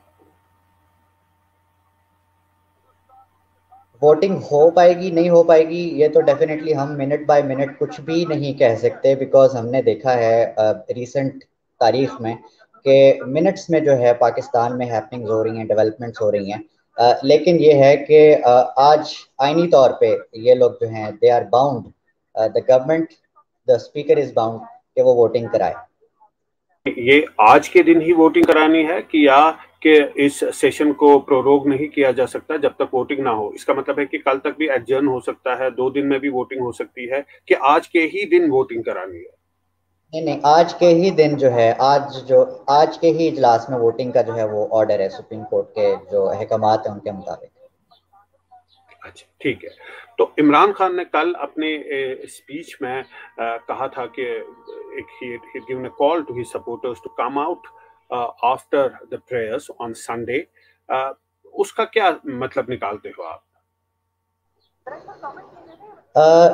वोटिंग हो पाएगी नहीं हो पाएगी ये तो डेफिनेटली हम मिनट बाय मिनट कुछ भी नहीं कह सकते, बिकॉज हमने देखा है रिसेंट तारीख में कि मिनट्स में जो है पाकिस्तान में हैपनिंग्स हो रही हैं, डेवलपमेंट्स हो रही हैं। लेकिन ये है कि आज आईनी तौर पे ये लोग जो हैं they are bound, the government, the speaker is bound कि वो वोटिंग कराए। ये आज के दिन ही वोटिंग करानी है कि या कि इस सेशन को प्रोरोग नहीं किया जा सकता जब तक वोटिंग ना हो? इसका मतलब है कि कल तक भी एडजर्न हो सकता है, 2 दिन में भी वोटिंग हो सकती है, कि आज के ही दिन वोटिंग करानी है? नहीं नहीं, आज के ही दिन जो है, आज के ही इजलास में वोटिंग का जो है वो ऑर्डर है सुप्रीम कोर्ट के जो अहकामात हैं उनके मुताबिक। अच्छा, ठीक है। तो इमरान खान ने कल अपने स्पीच में कहा था कि he given a call to his supporters to come out after the prayers on Sunday. उसका क्या मतलब निकालते हो आप?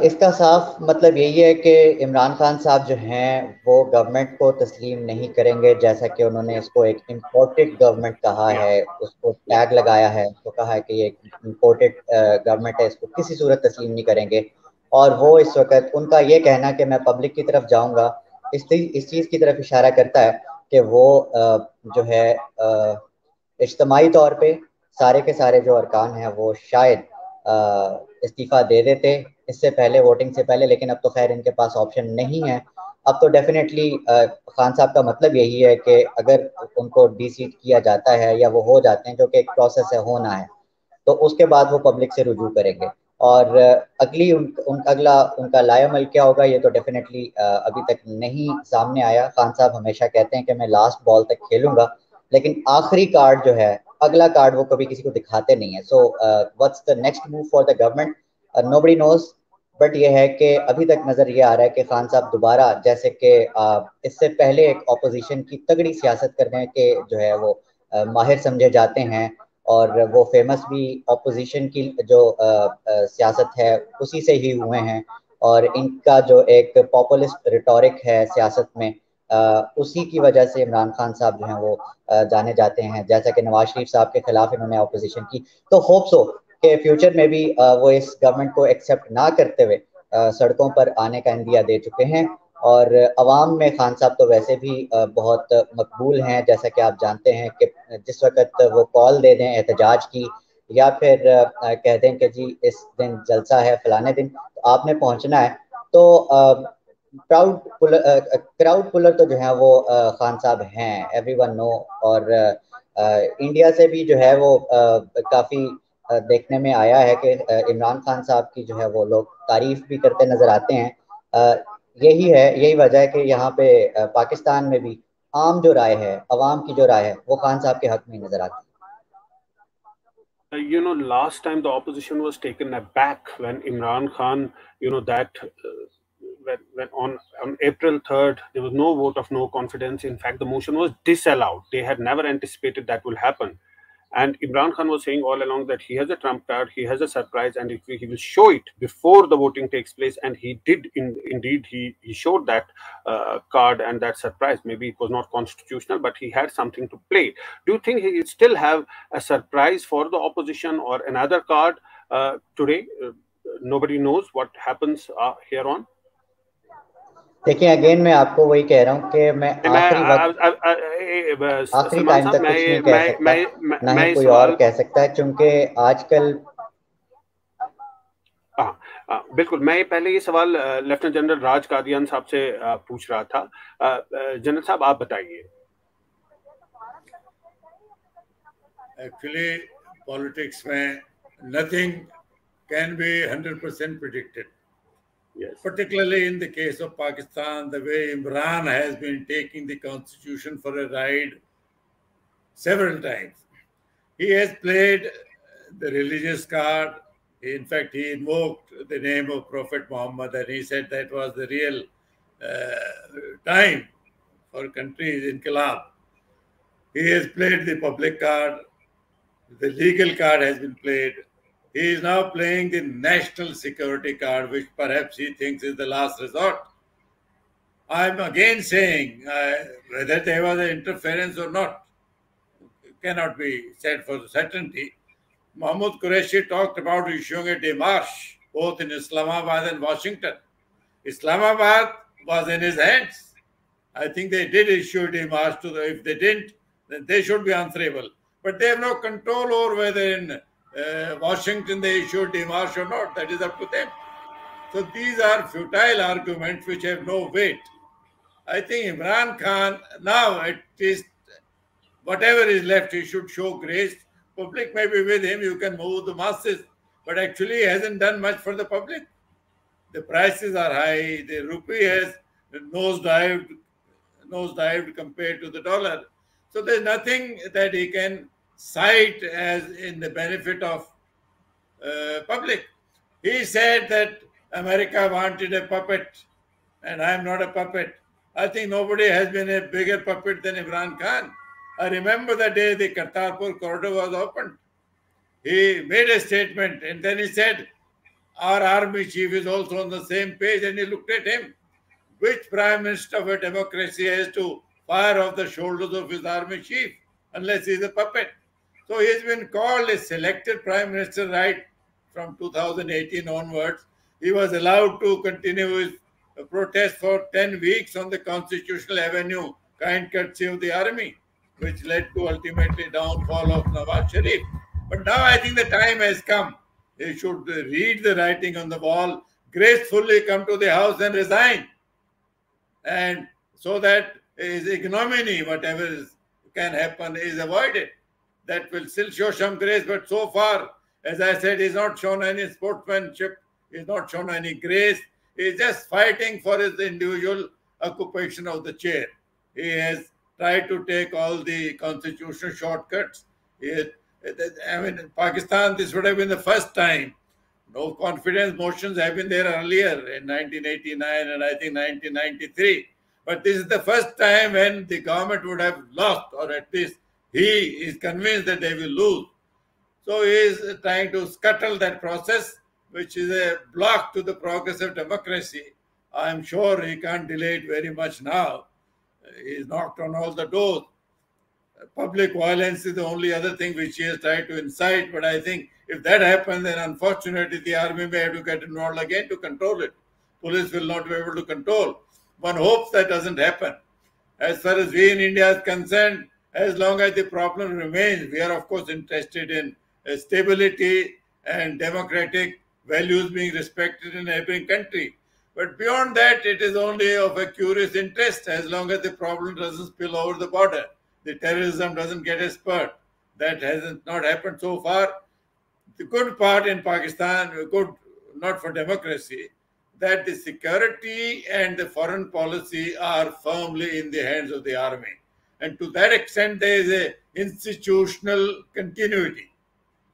इसका साफ मतलब यही है कि इमरान खान साहब जो हैं वो गवर्नमेंट को तस्लीम नहीं करेंगे, जैसा कि उन्होंने इसको एक इम्पोर्टेड गवर्नमेंट कहा है, उसको टैग लगाया है, उसको कहा है कि ये इम्पोर्टेड गवर्नमेंट है, इसको किसी सूरत तस्लीम नहीं करेंगे। और वो इस वक्त उनका ये कहना कि मैं पब्लिक की तरफ जाऊंगा, इस चीज़ की तरफ इशारा करता है कि वो जो है इज्तमाही तौर पे सारे के सारे जो अरकान हैं वो शायद इस्तीफ़ा दे देते इससे पहले, वोटिंग से पहले, लेकिन अब तो खैर इनके पास ऑप्शन नहीं है। अब तो डेफिनेटली खान साहब का मतलब यही है कि अगर उनको डी-सीट किया जाता है या वो हो जाते हैं, जो कि एक प्रोसेस है, होना है, तो उसके बाद वो पब्लिक से रुजू करेंगे। और अगला उनका लायामल क्या होगा ये तो डेफिनेटली अभी तक नहीं सामने आया। खान साहब हमेशा कहते हैं कि मैं लास्ट बॉल तक खेलूंगा, लेकिन आखिरी कार्ड जो है, अगला कार्ड, वो कभी किसी को दिखाते नहीं है। So what's the next move for the government, nobody knows. But ये है कि अभी तक नजर ये आ रहा है कि खान साहब दोबारा, जैसे कि इससे पहले एक ऑपोजिशन की तगड़ी सियासत करने के जो है वो माहिर समझे जाते हैं, और वो फेमस भी ऑपोजिशन की जो सियासत है उसी से ही हुए हैं। और इनका जो एक पॉपुलिस्ट रिटोरिक है सियासत में, उसी की वजह से इमरान खान साहब जो हैं वो जाने जाते हैं। जैसा कि नवाज शरीफ साहब के खिलाफ इन्होंने ऑपोजिशन की, तो होप सो कि फ्यूचर में भी वो इस गवर्नमेंट को एक्सेप्ट ना करते हुए सड़कों पर आने का इंदिया दे चुके हैं। और अवाम में खान साहब तो वैसे भी बहुत मकबूल हैं, जैसा कि आप जानते हैं कि जिस वक्त वो कॉल दे दें एहतजाज की, या फिर कह दें कि जी इस दिन जलसा है फलाने दिन, तो आपने पहुंचना है, तो क्राउड पुलर तो जो है वो खान साहब हैं, एवरीवन नो। और इंडिया से भी जो है वो काफ़ी देखने में आया है कि इमरान खान साहब की जो है वो लोग तारीफ भी करते नजर आते हैं। यही वजह है कि यहाँ पे पाकिस्तान में भी आम जो राय है, अवाम की जो राय है, वो खान साहब के हक में नजर आती है। Last time the opposition was taken aback when Imran Khan, that when on April 3rd, there was no vote of no confidence. In fact, the motion was disallowed. They had never anticipated that will happen. And Imran Khan was saying all along that he has a trump card, he has a surprise, and he will show it before the voting takes place. And he did, indeed, he showed that card and that surprise. Maybe it was not constitutional, but he had something to play. Do you think he will still have a surprise for the opposition or another card today? Nobody knows what happens here on. देखिए, again मैं आपको वही कह रहा हूँ कि मैं आखिरी टाइम तक कुछ नहीं कह सकता, ना ही कोई और कह सकता है, क्योंकि आजकल बिल्कुल। मैं पहले ये सवाल लेफ्टिनेंट जनरल राज कादियान साहब से पूछ रहा था। जनरल साहब, आप बताइए। एक्चुअली पॉलिटिक्स में nothing can be 100% predicted, Yes. Particularly in the case of Pakistan, the way Imran has been taking the constitution for a ride several times. He has played the religious card. In fact, he invoked the name of Prophet Muhammad and he said that was the real time for countries in Inqilab. He has played the public card. The legal card has been played. He is now playing the national security card, which perhaps he thinks is the last resort. I'm again saying whether there was an interference or not cannot be said for certainty. Mahmoud Qureshi talked about issuing a démarche both in Islamabad and Washington. Islamabad was in his hands. I think they did issue a démarche to the, if they didn't, then they should be answerable. But they have no control over whether in Washington they issued démarche or not. That is up to them. So these are futile arguments which have no weight. I think Imran Khan, now at least whatever is left, he should show grace. Public may be with him, you can move the masses, but actually he hasn't done much for the public. The prices are high, the rupee has nosedived compared to the dollar. So there's nothing that he can cite as in the benefit of public. He said that America wanted a puppet and I'm not a puppet. I think nobody has been a bigger puppet than Imran Khan. I remember the day the Kartarpur corridor was opened. He made a statement and then he said, our army chief is also on the same page, and he looked at him. Which prime minister of a democracy has to fire off the shoulders of his army chief unless he's a puppet? So he's been called a selected prime minister right from 2018 onwards. He was allowed to continue his protest for 10 weeks on the constitutional avenue, kind courtesy of the army, which led to ultimately downfall of Nawaz Sharif. But now I think the time has come. He should read the writing on the wall, gracefully come to the house and resign. And so that his ignominy, whatever can happen, is avoided. That will still show some grace, but so far, as I said, he's not shown any sportsmanship, he's not shown any grace. He's just fighting for his individual occupation of the chair. He has tried to take all the constitutional shortcuts. In Pakistan, this would have been the first time. No confidence motions have been there earlier in 1989 and I think 1993. But this is the first time when the government would have lost, or at least he is convinced that they will lose. So he is trying to scuttle that process, which is a block to the progress of democracy. I'm sure he can't delay it very much now. He's knocked on all the doors. Public violence is the only other thing which he has tried to incite, but I think if that happens, then unfortunately the army may have to get involved again to control it. Police will not be able to control. One hopes that doesn't happen. As far as we in India is concerned, as long as the problem remains, we are of course interested in stability and democratic values being respected in every country. But beyond that, it is only of a curious interest as long as the problem doesn't spill over the border. The terrorism doesn't get a spurt. That hasn't not happened so far. The good part in Pakistan, good not for democracy, that the security and the foreign policy are firmly in the hands of the army. And to that extent, there is an institutional continuity.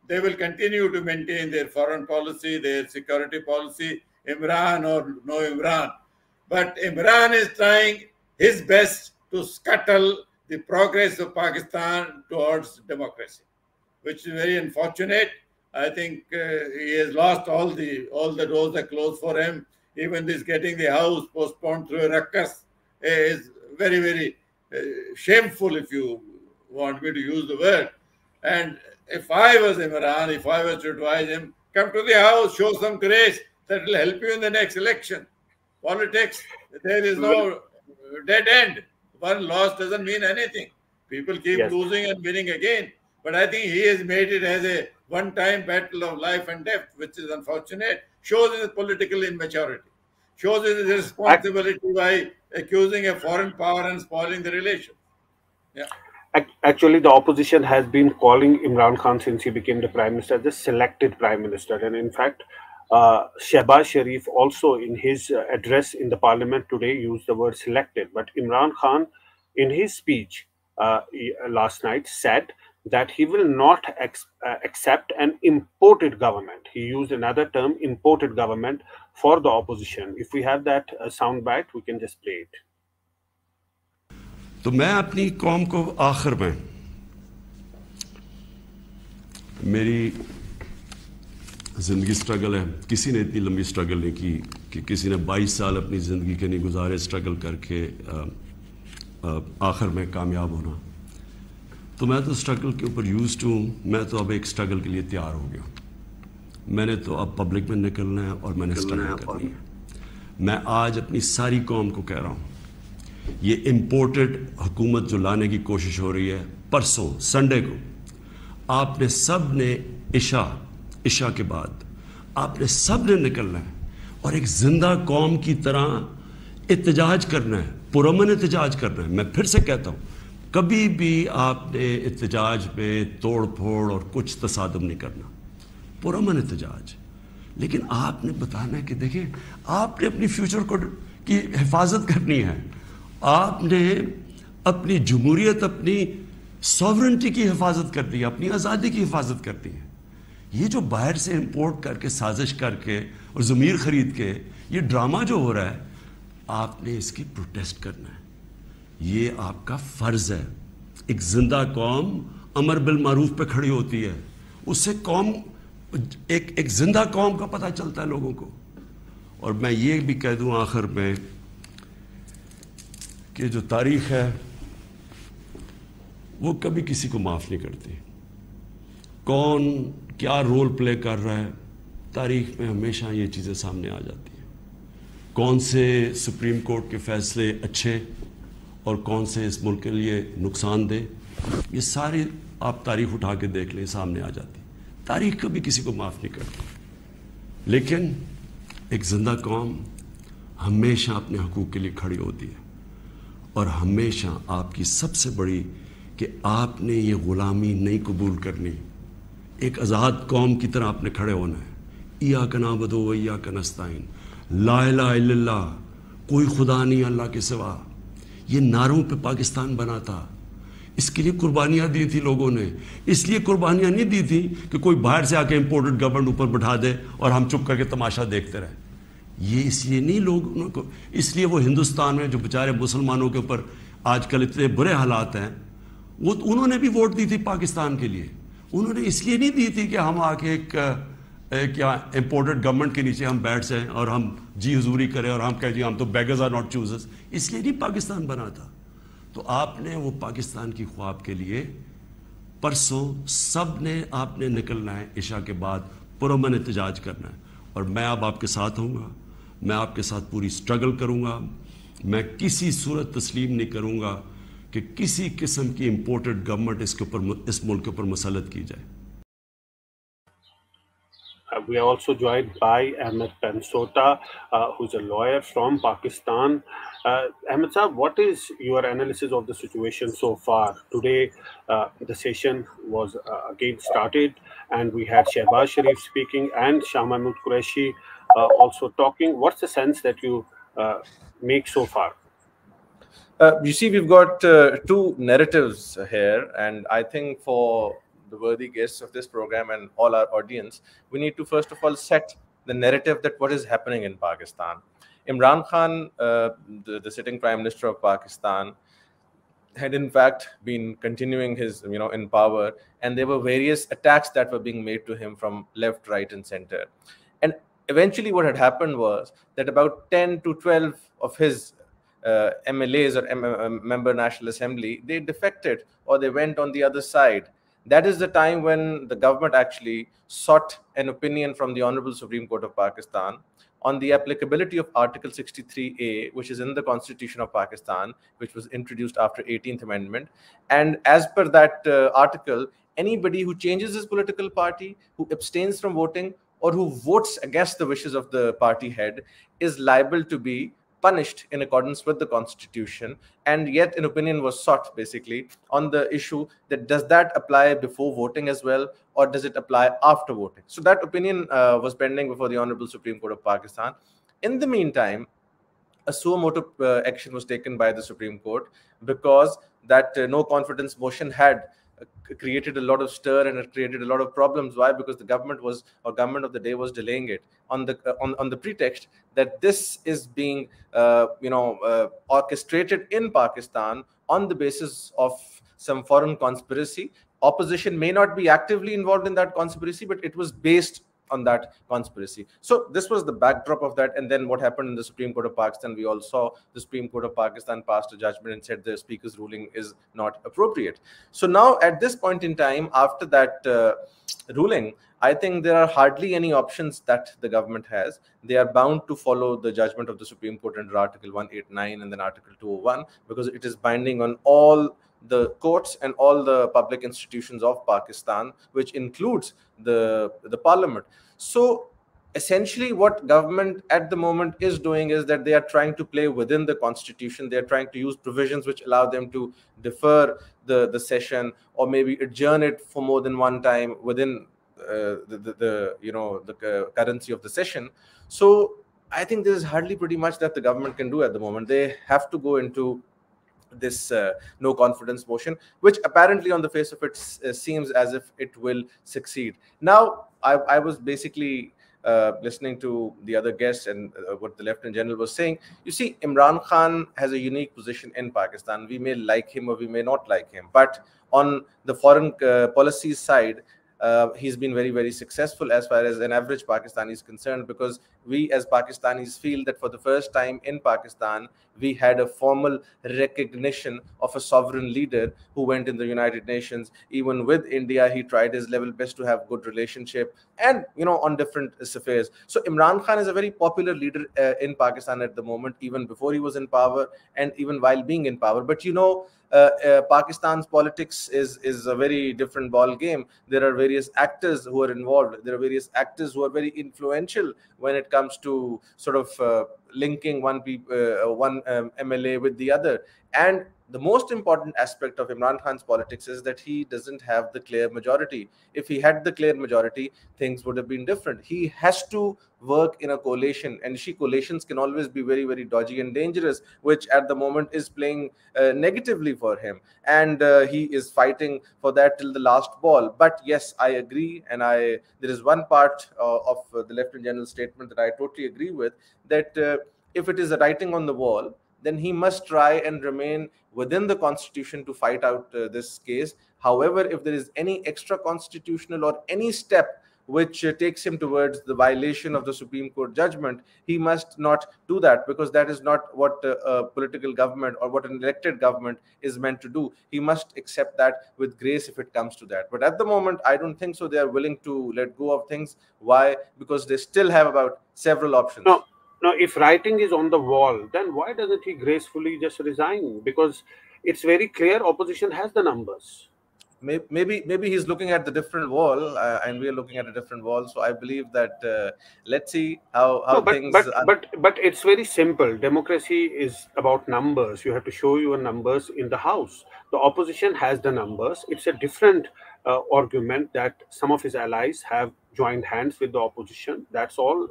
They will continue to maintain their foreign policy, their security policy, Imran or no Imran. But Imran is trying his best to scuttle the progress of Pakistan towards democracy, which is very unfortunate. I think he has lost all the doors are closed for him. Even this getting the house postponed through a ruckus is very, very shameful, if you want me to use the word. And if I was Imran, if I was to advise him, come to the house, show some grace, that will help you in the next election. Politics, there is no dead end. One loss doesn't mean anything. People keep losing and winning again. But I think he has made it as a one-time battle of life and death, which is unfortunate. Shows his political immaturity. Shows his responsibility by accusing a foreign power and spoiling the relation. Yeah. Actually, the opposition has been calling Imran Khan since he became the prime minister the selected prime minister. And in fact, Shehbaz Sharif also in his address in the parliament today used the word selected. But Imran Khan, in his speech last night, said that he will not accept an imported government. He used another term, imported government, for the opposition. If we have that sound bite, we can just play it. तो मैं अपनी कौम को आखिर में मेरी ज़िंदगी struggle है, किसी ने इतनी लंबी स्ट्रगल नहीं की कि किसी ने 22 साल अपनी ज़िंदगी के नहीं गुजारे स्ट्रगल करके आखिर में कामयाब होना। तो मैं तो स्ट्रगल के ऊपर यूज्ड हूँ, मैं तो अब एक स्ट्रगल के लिए तैयार हो गया। मैंने तो अब पब्लिक में निकलना है और मैंने स्ट्रगल करनी है। मैं आज अपनी सारी कौम को कह रहा हूँ, ये इम्पोर्टेड हुकूमत जो लाने की कोशिश हो रही है, परसों संडे को आपने सब ने इशा के बाद आपने सब ने निकलना है और एक जिंदा कौम की तरह एहतजाज करना है, पुरअमन एहतजाज करना है। मैं फिर से कहता हूँ, कभी भी आपने एहतजाज में तोड़ फोड़ और कुछ तसादम नहीं करना, पुरअमन एहतजाज। लेकिन आपने बताना है कि देखिए, आपने अपनी फ्यूचर को की हिफाजत करनी है, आपने अपनी जमहूरियत, अपनी सॉवरेंटी की हिफाजत करनी है, अपनी आज़ादी की हिफाजत करनी है। ये जो बाहर से इंपोर्ट करके साजिश करके और ज़मीर ख़रीद के ये ड्रामा जो हो रहा है, आपने इसकी प्रोटेस्ट करना है। ये आपका फ़र्ज़ है। एक ज़िंदा कौम अमर बिल मारूफ पे खड़ी होती है, उससे कौम एक ज़िंदा कौम का पता चलता है लोगों को। और मैं ये भी कह दूं आखिर में कि जो तारीख़ है वो कभी किसी को माफ़ नहीं करती। कौन क्या रोल प्ले कर रहा है, तारीख़ में हमेशा ये चीज़ें सामने आ जाती हैं। कौन से सुप्रीम कोर्ट के फ़ैसले अच्छे और कौन से इस मुल्क के लिए नुकसानदेह, ये सारी आप तारीख़ उठा के देख लें, सामने आ जाती। तारीख़ कभी किसी को माफ़ नहीं करती, लेकिन एक ज़िंदा कौम हमेशा अपने हकूक़ के लिए खड़ी होती है। और हमेशा आपकी सबसे बड़ी कि आपने ये ग़ुलामी नहीं कबूल करनी, एक आज़ाद कौम की तरह आपने खड़े होना है। इय्याका नअबुदु व इय्याका नस्तईन, ला इलाहा इल्लल्लाह, कोई खुदा नहीं अल्लाह के सिवा। ये नारों पे पाकिस्तान बना था, इसके लिए कुर्बानियाँ दी थी लोगों ने। इसलिए कुर्बानियाँ नहीं दी थी कि कोई बाहर से आके इम्पोर्टेड गवर्नमेंट ऊपर बैठा दे और हम चुप करके तमाशा देखते रहे। ये इसलिए नहीं लोगों को, इसलिए वो हिंदुस्तान में जो बेचारे मुसलमानों के ऊपर आजकल इतने बुरे हालात हैं, वो उन्होंने भी वोट दी थी पाकिस्तान के लिए। उन्होंने इसलिए नहीं दी थी कि हम आके क्या इम्पोर्टेड गवर्नमेंट के नीचे हम बैठ जाएं और हम जी हुजूरी करें और हम कहें जी हम तो बेगर्स आर नॉट चूजर्स। इसलिए नहीं पाकिस्तान बना था। तो आपने वो पाकिस्तान की ख्वाब के लिए परसों सब ने आपने निकलना है, इशा के बाद पुरअमन एहतजाज करना है। और मैं अब आपके साथ हूँगा, मैं आपके साथ पूरी स्ट्रगल करूँगा। मैं किसी सूरत तस्लीम नहीं करूँगा कि किसी किस्म की इम्पोर्टेड गवर्नमेंट इस मुल्क के ऊपर मुसल्लत की जाए। We are also joined by Ahmed Pansota, who's a lawyer from Pakistan. Ahmed Saab, what is your analysis of the situation so far? Today, the session was again started, and we had Shehbaz Sharif speaking and Shah Mahmood Qureshi also talking. What's the sense that you make so far? You see, we've got two narratives here, and I think for the worthy guests of this program and all our audience, we need to first of all set the narrative that what is happening in Pakistan. Imran Khan, the sitting Prime Minister of Pakistan, had in fact been continuing his, in power, and there were various attacks that were being made to him from left, right, and center. And eventually what had happened was that about 10 to 12 of his MLAs or Member National Assembly, they defected or they went on the other side. That is the time when the government actually sought an opinion from the Honorable Supreme Court of Pakistan on the applicability of Article 63A, which is in the Constitution of Pakistan, which was introduced after 18th Amendment. And as per that article, anybody who changes his political party, who abstains from voting, or who votes against the wishes of the party head is liable to be punished in accordance with the constitution, and yet an opinion was sought basically on the issue that does that apply before voting as well, or does it apply after voting. So that opinion was pending before the Honorable Supreme Court of Pakistan. In the meantime, a suo motu action was taken by the Supreme Court because that no confidence motion had created a lot of stir and it created a lot of problems. Why? Because the government of the day was delaying it on the pretext that this is being orchestrated in Pakistan on the basis of some foreign conspiracy. Opposition may not be actively involved in that conspiracy, but it was based on that conspiracy. So this was the backdrop of that. And then what happened in the Supreme Court of Pakistan, we all saw the Supreme Court of Pakistan passed a judgment and said the speaker's ruling is not appropriate. So now at this point in time, after that ruling, I think there are hardly any options that the government has. They are bound to follow the judgment of the Supreme Court under Article 189 and then Article 201, because it is binding on all the courts and all the public institutions of Pakistan, which includes the parliament. So essentially what government at the moment is doing is that they are trying to play within the constitution. They are trying to use provisions which allow them to defer the session or maybe adjourn it for more than one time within the currency of the session. So I think there is hardly pretty much that the government can do at the moment. They have to go into this no confidence motion, which apparently on the face of it seems as if it will succeed. Now, I was basically listening to the other guests and what the Lieutenant General was saying. You see, Imran Khan has a unique position in Pakistan. We may like him or we may not like him, but on the foreign policy side, he's been very, very successful as far as an average Pakistani is concerned, because we as Pakistanis feel that for the first time in Pakistan, we had a formal recognition of a sovereign leader who went in the United Nations. Even with India, he tried his level best to have good relationship and, on different affairs. So Imran Khan is a very popular leader in Pakistan at the moment, even before he was in power and even while being in power. But Pakistan's politics is a very different ball game. There are various actors who are involved. There are various actors who are very influential when it comes to sort of linking one MLA with the other. And the most important aspect of Imran Khan's politics is that he doesn't have the clear majority. If he had the clear majority, things would have been different. He has to work in a coalition, and coalitions can always be very, very dodgy and dangerous, which at the moment is playing negatively for him. And he is fighting for that till the last ball. But yes, I agree. And there is one part of the Lieutenant General's statement that I totally agree with, that if it is a writing on the wall, then he must try and remain within the constitution to fight out this case. However, if there is any extra constitutional or any step which takes him towards the violation of the Supreme Court judgment, he must not do that, because that is not what a political government or what an elected government is meant to do. He must accept that with grace if it comes to that. But at the moment, I don't think so. They are willing to let go of things. Why? Because they still have about several options. No, if writing is on the wall, then why doesn't he gracefully just resign? Because it's very clear opposition has the numbers. Maybe he's looking at the different wall, and we are looking at a different wall. So I believe that let's see how things. But it's very simple. Democracy is about numbers. You have to show your numbers in the House. The opposition has the numbers. It's a different argument that some of his allies have joined hands with the opposition. That's all.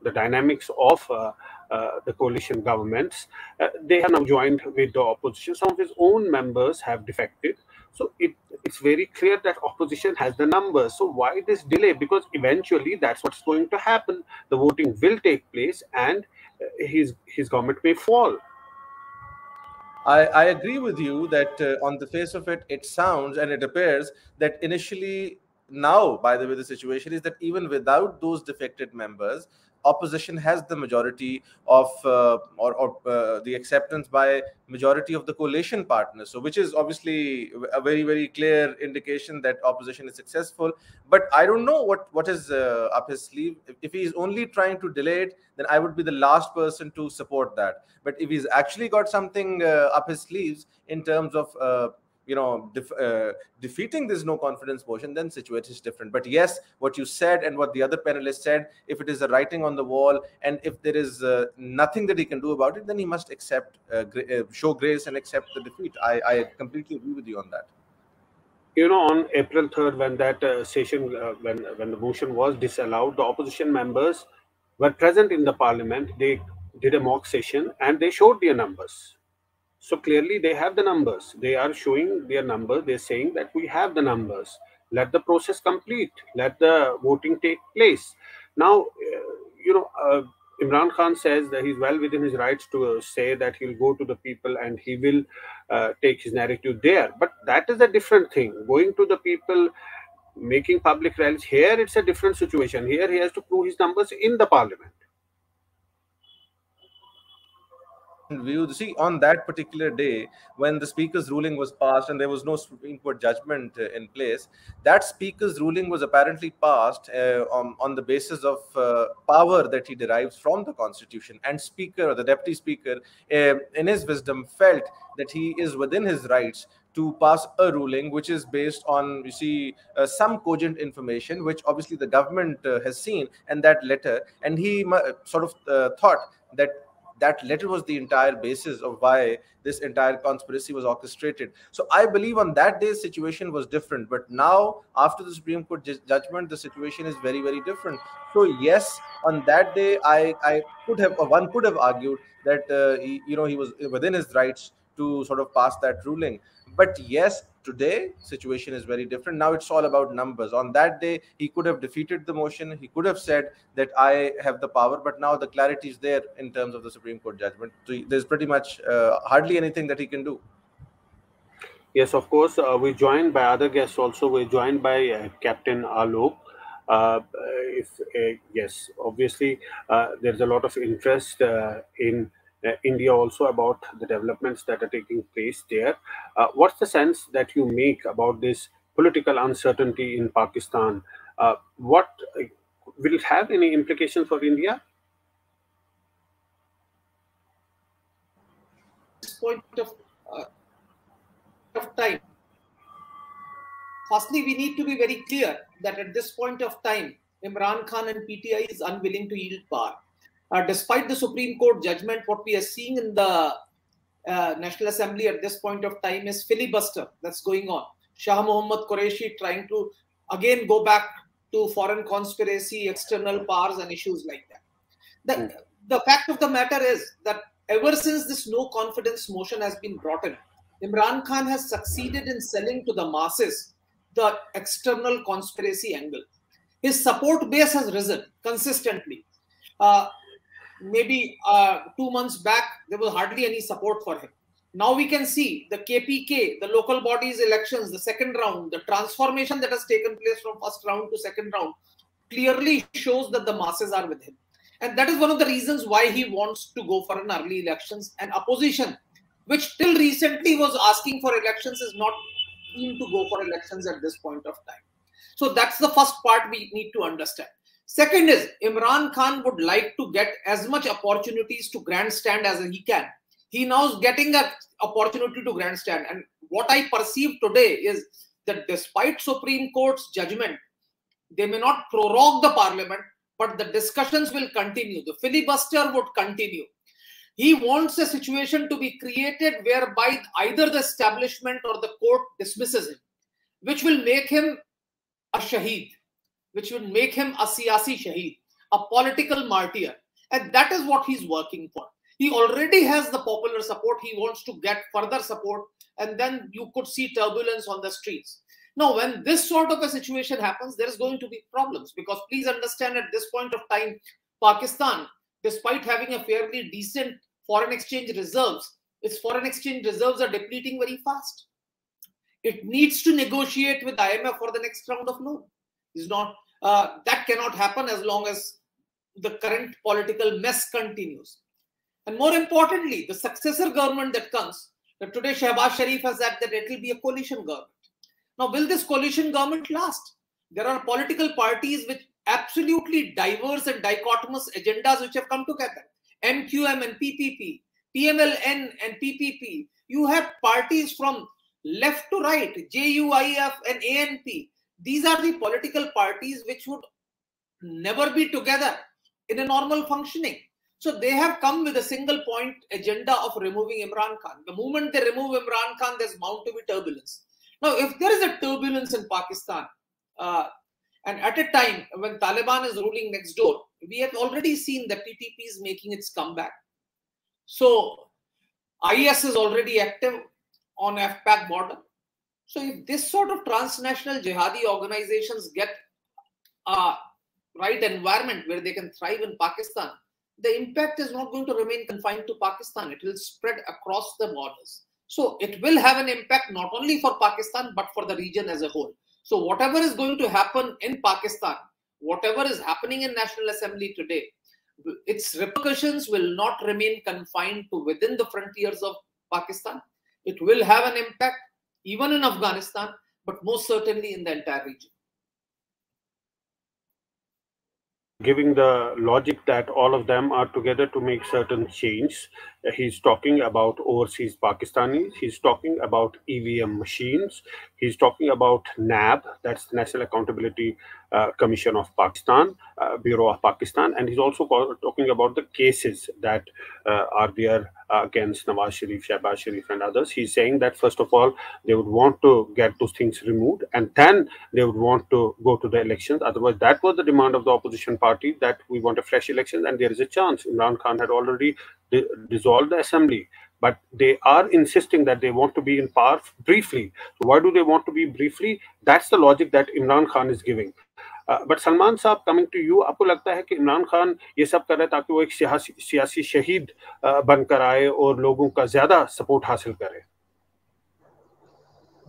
The dynamics of the coalition governments. They have now joined with the opposition. Some of his own members have defected. So it's very clear that opposition has the numbers. So why this delay? Because eventually that's what's going to happen. The voting will take place and his government may fall. I agree with you that on the face of it, it sounds and it appears that initially, now, by the way, the situation is that even without those defected members, opposition has the majority of the acceptance by majority of the coalition partners. So which is obviously a very, very clear indication that opposition is successful. But I don't know what is up his sleeve. If he is only trying to delay it, then I would be the last person to support that. But if he's actually got something up his sleeves in terms of defeating this no confidence motion, then situation is different. But yes, what you said and what the other panelists said, if it is a writing on the wall and if there is nothing that he can do about it, then he must accept, show grace and accept the defeat. I completely agree with you on that. On April 3rd, when that session, when the motion was disallowed, the opposition members were present in the parliament. They did a mock session and they showed their numbers. So clearly they have the numbers. They are showing their numbers. They're saying that we have the numbers. Let the process complete. Let the voting take place. Now, Imran Khan says that he's well within his rights to say that he'll go to the people and he will take his narrative there. But that is a different thing. Going to the people, making public rallies, here it's a different situation. Here he has to prove his numbers in the parliament. View. See, on that particular day, when the Speaker's ruling was passed and there was no Supreme Court judgment in place, that Speaker's ruling was apparently passed on the basis of power that he derives from the Constitution. And Speaker, or the Deputy Speaker, in his wisdom, felt that he is within his rights to pass a ruling which is based on, some cogent information, which obviously the government has seen, and that letter. And he sort of thought that letter was the entire basis of why this entire conspiracy was orchestrated. So I believe on that day, situation was different. But now, after the Supreme Court judgment, the situation is very, very different. So yes, on that day, one could have argued that he was within his rights to sort of pass that ruling. But yes, today situation is very different. Now it's all about numbers. On that day, he could have defeated the motion. He could have said that I have the power. But now the clarity is there in terms of the Supreme Court judgment. So there's pretty much hardly anything that he can do. Yes, of course. We're joined by other guests also. We're joined by Captain Alok. Yes, obviously, there's a lot of interest in India also about the developments that are taking place there. What's the sense that you make about this political uncertainty in Pakistan? What will it have any implications for India? This point of time. Firstly, we need to be very clear that at this point of time, Imran Khan and PTI is unwilling to yield power. Despite the Supreme Court judgment, what we are seeing in the National Assembly at this point of time is filibuster that's going on. Shah Mohammad Qureshi trying to again go back to foreign conspiracy, external powers and issues like that. The fact of the matter is that ever since this no confidence motion has been brought in, Imran Khan has succeeded in selling to the masses the external conspiracy angle. His support base has risen consistently. Maybe 2 months back, there was hardly any support for him. Now we can see the KPK, the local bodies elections, the second round, the transformation that has taken place from first round to second round clearly shows that the masses are with him. And that is one of the reasons why he wants to go for an early elections. And opposition, which till recently was asking for elections, is not keen to go for elections at this point of time. So that's the first part we need to understand. Second is, Imran Khan would like to get as much opportunities to grandstand as he can. He now is getting an opportunity to grandstand. And what I perceive today is that despite Supreme Court's judgment, they may not prorogue the parliament, but the discussions will continue. The filibuster would continue. He wants a situation to be created whereby either the establishment or the court dismisses him, which will make him a shaheed, which will make him a siyasi shaheed, a political martyr. And that is what he's working for. He already has the popular support. He wants to get further support. And then you could see turbulence on the streets. Now, when this sort of a situation happens, there is going to be problems. Because please understand, at this point of time, Pakistan, despite having a fairly decent foreign exchange reserves, its foreign exchange reserves are depleting very fast. It needs to negotiate with IMF for the next round of loan. That cannot happen as long as the current political mess continues. And more importantly, the successor government that comes, that today Shehbaz Sharif has said that it will be a coalition government. Now, will this coalition government last? There are political parties with absolutely diverse and dichotomous agendas which have come together. MQM and PPP, PMLN and PPP. You have parties from left to right, JUIF and ANP, these are the political parties which would never be together in a normal functioning. So they have come with a single point agenda of removing Imran Khan. The moment they remove Imran Khan, there's bound to be turbulence. Now, if there is a turbulence in Pakistan, and at a time when Taliban is ruling next door, we have already seen that TTP is making its comeback. So IS is already active on FPAC border. So if this sort of transnational jihadi organizations get a right environment where they can thrive in Pakistan, the impact is not going to remain confined to Pakistan. It will spread across the borders. So it will have an impact not only for Pakistan, but for the region as a whole. So whatever is going to happen in Pakistan, whatever is happening in National Assembly today, its repercussions will not remain confined to within the frontiers of Pakistan. It will have an impact even in Afghanistan, but most certainly in the entire region. Giving the logic that all of them are together to make certain change. He's talking about overseas Pakistanis. He's talking about EVM machines. He's talking about NAB, that's the National Accountability Commission of Pakistan, Bureau of Pakistan. And he's also talking about the cases that are there against Nawaz Sharif, Shehbaz Sharif and others. He's saying that first of all, they would want to get those things removed and then they would want to go to the elections. Otherwise, that was the demand of the opposition party, that we want a fresh election, and there is a chance. Imran Khan had already dissolved the assembly, but they are insisting that they want to be in power briefly. So why do they want to be briefly? That's the logic that Imran Khan is giving. But Salman साहब, coming to you, आपको लगता है कि इमरान खान ये सब कर रहे हैं ताकि वो एक सियासी शहीद बनकर आए और लोगों का ज्यादा सपोर्ट हासिल करे?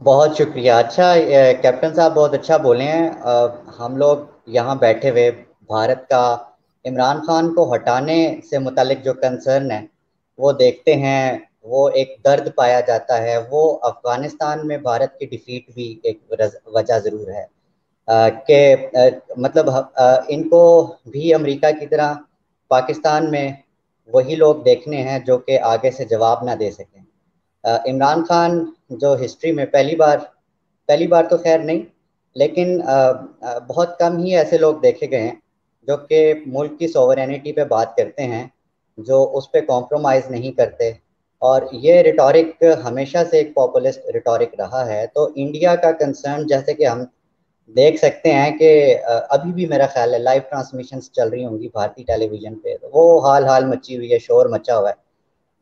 बहुत शुक्रिया। अच्छा कैप्टन साहब बहुत अच्छा बोले हैं। हम लोग यहाँ बैठे हुए भारत का इमरान खान को हटाने से मुतालिक जो कंसर्न है वो देखते हैं, वो एक दर्द पाया जाता है। वो अफगानिस्तान में भारत की डिफीट भी एक वजह ज़रूर है कि मतलब इनको भी अमेरिका की तरह पाकिस्तान में वही लोग देखने हैं जो कि आगे से जवाब ना दे सकें। इमरान खान जो हिस्ट्री में पहली बार तो खैर नहीं, लेकिन बहुत कम ही ऐसे लोग देखे गए हैं जो कि मुल्क की सोवरेनिटी पे बात करते हैं, जो उस पर कॉम्प्रोमाइज़ नहीं करते। और ये रिटोरिक हमेशा से एक पॉपुलिस्ट रिटोरिक रहा है। तो इंडिया का कंसर्न, जैसे कि हम देख सकते हैं कि अभी भी मेरा ख्याल है लाइव ट्रांसमिशंस चल रही होंगी भारतीय टेलीविजन पे, तो वो हाल मची हुई है, शोर मचा हुआ है।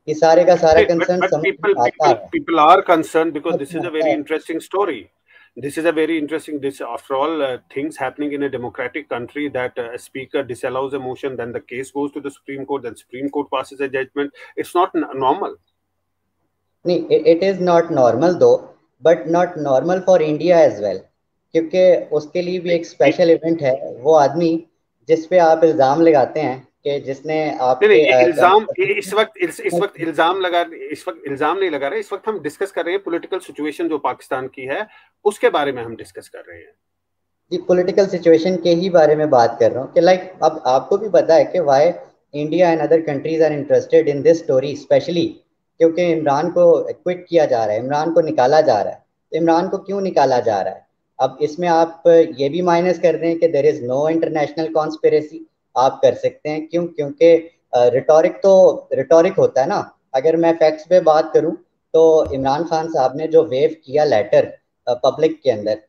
ये सारे का सारा कंसर्न समझ आता है। People are concerned because this is a very interesting story. This is a very interesting, after all, things happening in a democratic country, that a speaker disallows a motion, then the case goes to the Supreme Court, then Supreme Court passes a judgment. It's not normal. It is not normal though, but not normal for India as well, क्योंकि उसके लिए भी एक special event है। वो आदमी जिस पे आप इल्जाम लगाते हैं कि जिसने आपके इस वक्त इल्जाम नहीं लगा रहे, इस वक्त हम डिस्कस कर रहे हैं पॉलिटिकल सिचुएशन जो पाकिस्तान की है, उसके बारे में हम डिस्कस कर रहे हैं। जी, पॉलिटिकल सिचुएशन के ही बारे में बात कर रहा हूँ कि लाइक अब आपको भी पता है कि why India and other countries are interested in this story, specially क्योंकि इमरान को क्विट किया जा रहा है, इमरान को निकाला जा रहा है। तो इमरान को क्यों निकाला जा रहा है? अब इसमें आप ये भी माइनस कर दें कि there is no international conspiracy, आप कर सकते हैं। क्यों? क्योंकि रिटोरिक होता है ना। अगर मैं फैक्ट्स पे बात करूं तो इमरान खान साहब ने जो वेव किया लेटर पब्लिक के अंदर,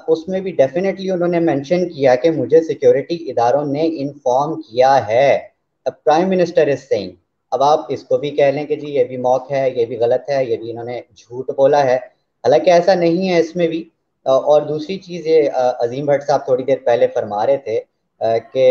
उसमें भी डेफिनेटली उन्होंने मेंशन किया कि मुझे सिक्योरिटी इदारों ने इन्फॉर्म किया है। Prime minister is saying. अब आप इसको भी कह लें कि जी ये भी मौक है, ये भी गलत है, ये भी इन्होंने झूठ बोला है, हालांकि ऐसा नहीं है इसमें भी। और दूसरी चीज़ ये अजीम भट्ट साहब थोड़ी देर पहले फरमा रहे थे कि